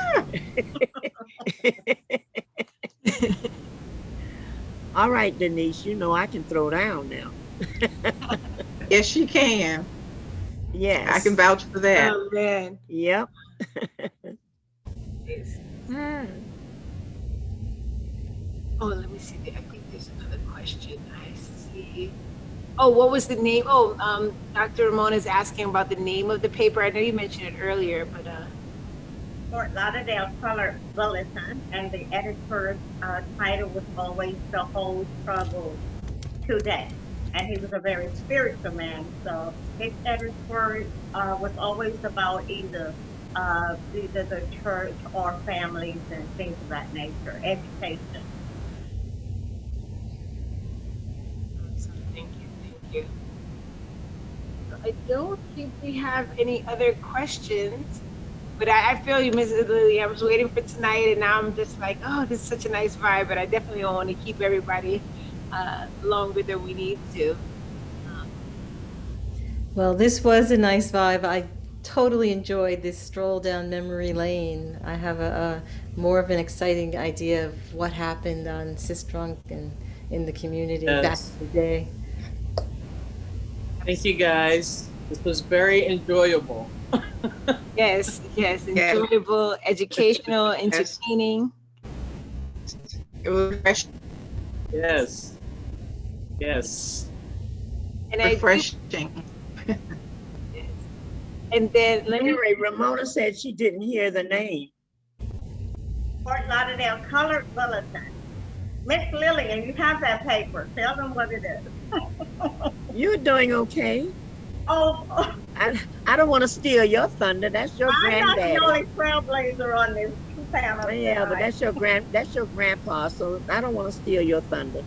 Speaker 14: All right, Denise, you know I can throw down now.
Speaker 13: Yes, you can.
Speaker 14: Yes.
Speaker 13: I can vouch for that.
Speaker 1: Oh, man.
Speaker 14: Yep.
Speaker 1: Oh, let me see. I think there's another question. I see. Oh, what was the name? Oh, Dr. Ramona is asking about the name of the paper. I know you mentioned it earlier, but
Speaker 12: Fort Lauderdale Color Bulletin, and the editor's title was always The Whole Struggle Today. And he was a very spiritual man, so his editorial was always about either the church or families and things of that nature, education.
Speaker 1: Thank you. I don't think we have any other questions, but I feel you, Mrs. Lily. I was waiting for tonight, and now I'm just like, oh, this is such a nice vibe, but I definitely don't want to keep everybody longer than we need to.
Speaker 3: Well, this was a nice vibe. I totally enjoyed this stroll down memory lane. I have a more of an exciting idea of what happened on Sistrunk and in the community back in the day.
Speaker 2: Thank you, guys. This was very enjoyable.
Speaker 1: Yes, enjoyable, educational, entertaining.
Speaker 13: It was refreshing.
Speaker 2: Yes.
Speaker 1: And
Speaker 13: refreshing.
Speaker 1: And then
Speaker 14: anyway, Ramona said she didn't hear the name.
Speaker 12: Fort Lauderdale Colored Bulletin. Miss Lillian, you have that paper. Tell them what it is.
Speaker 14: You're doing okay.
Speaker 12: Oh.
Speaker 14: I don't want to steal your thunder. That's your granddaddy.
Speaker 12: I'm not the only trailblazer on this panel.
Speaker 14: Yeah, but that's your grandpa, so I don't want to steal your thunder.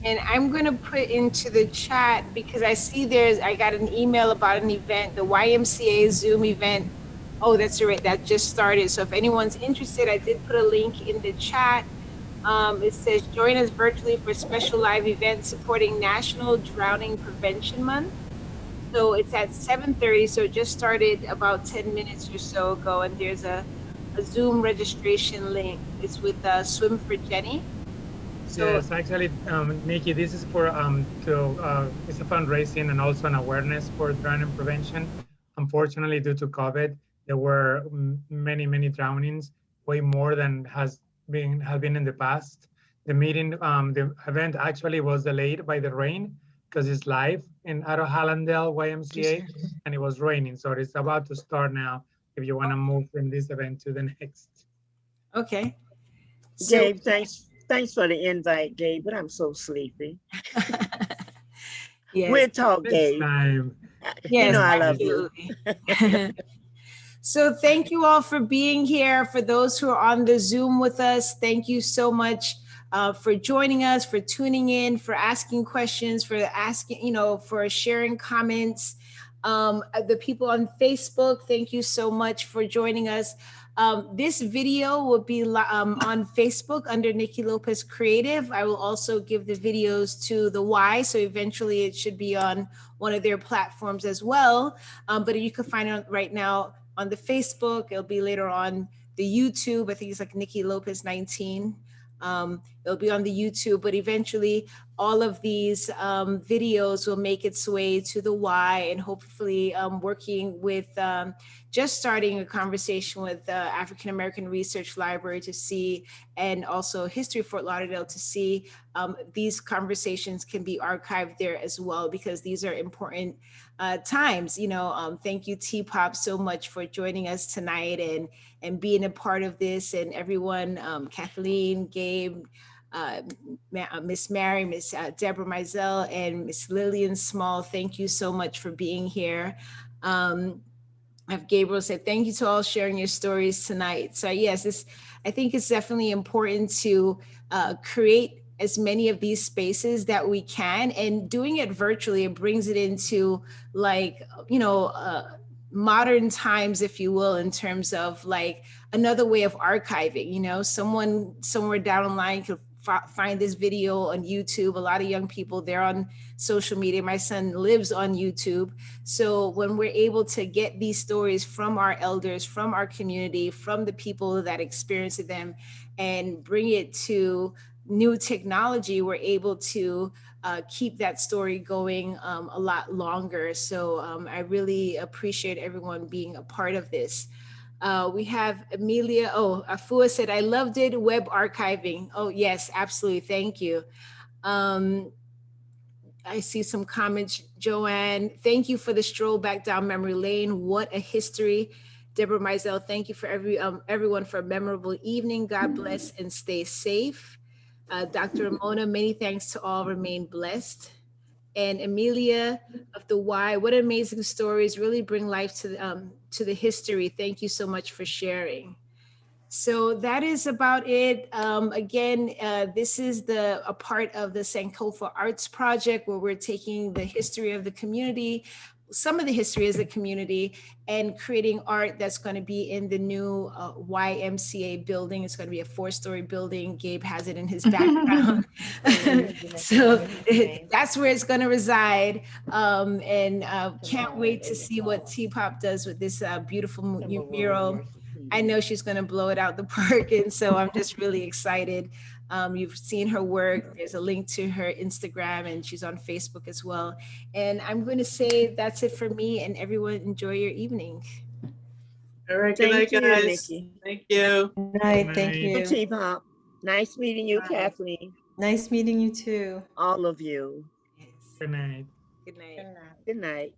Speaker 1: And I'm going to put into the chat because I see I got an email about an event, the YMCA Zoom event. Oh, that's right. That just started. So if anyone's interested, I did put a link in the chat. It says, join us virtually for special live event supporting National Drowning Prevention Month. So it's at 7:30. So it just started about 10 minutes or so ago. And there's a Zoom registration link. It's with Swim for Jenny. So,
Speaker 10: yes, actually, Nikki, this is for it's a fundraising and also an awareness for drowning prevention. Unfortunately, due to COVID, there were many drownings, way more than have been in the past. The event actually was delayed by the rain because it's live in Hallandale YMCA, and it was raining, so it's about to start now. If you want to move from this event to the next.
Speaker 1: Okay.
Speaker 14: Gabe, thanks for the invite, Gabe, but I'm so sleepy.
Speaker 1: Yes.
Speaker 14: We'll talk, Gabe.
Speaker 1: Yes,
Speaker 14: you know I
Speaker 1: absolutely.
Speaker 14: love you.
Speaker 1: So thank you all for being here. For those who are on the Zoom with us, thank you so much for joining us, for tuning in, for asking questions, for for sharing comments. The people on Facebook, thank you so much for joining us. This video will be on Facebook under Niki Lopez Creative. I will also give the videos to the Y, so eventually it should be on one of their platforms as well. But you can find it right now on the Facebook. It'll be later on the YouTube. I think it's like Niki Lopez 19. It'll be on the YouTube, but eventually all of these videos will make its way to the Y, and hopefully working with just starting a conversation with the African American Research Library to see, and also History of Fort Lauderdale to see these conversations can be archived there as well, because these are important times. Thank you, Teepop, so much for joining us tonight and being a part of this, and everyone, Kathleen, Gabe, Miss Mary, Miss Deborah Mizell, and Miss Lillian Small. Thank you so much for being here. Gabriel said, thank you to all sharing your stories tonight. So yes, I think it's definitely important to create as many of these spaces that we can, and doing it virtually, it brings it into like, modern times, if you will, in terms of like another way of archiving. Someone somewhere down the line could find this video on YouTube. A lot of young people, they're on social media. My son lives on YouTube. So when we're able to get these stories from our elders, from our community, from the people that experience them, and bring it to new technology, we're able to keep that story going a lot longer. So I really appreciate everyone being a part of this. We have Amelia. Oh, Afua said, I loved it, web archiving. Oh, yes, absolutely. Thank you. I see some comments. Joanne, thank you for the stroll back down memory lane. What a history. Deborah Mizell, thank you for everyone for a memorable evening. God bless and stay safe. Dr. Ramona, many thanks to all. Remain blessed. And Amelia of the Y, what amazing stories, really bring life to the history. Thank you so much for sharing. So that is about it. Again, this is a part of the Sankofa Arts Project, where we're taking the history of the community, some of the history as a community, and creating art that's going to be in the new YMCA building. It's going to be a 4-story building. Gabe has it in his background. So that's where it's going to reside. And can't wait to see what Teepop does with this beautiful mural. I know she's going to blow it out the park. And so I'm just really excited. You've seen her work. There's a link to her Instagram, and she's on Facebook as well. And I'm going to say that's it for me, and everyone enjoy your evening.
Speaker 2: All right, good night, guys.
Speaker 14: Nikki.
Speaker 2: Thank you.
Speaker 3: Good night, thank you.
Speaker 14: Teepop. Nice meeting you, Kathleen.
Speaker 3: Nice meeting you too.
Speaker 14: All of you.
Speaker 10: Good night.
Speaker 1: Good night.
Speaker 14: Good night.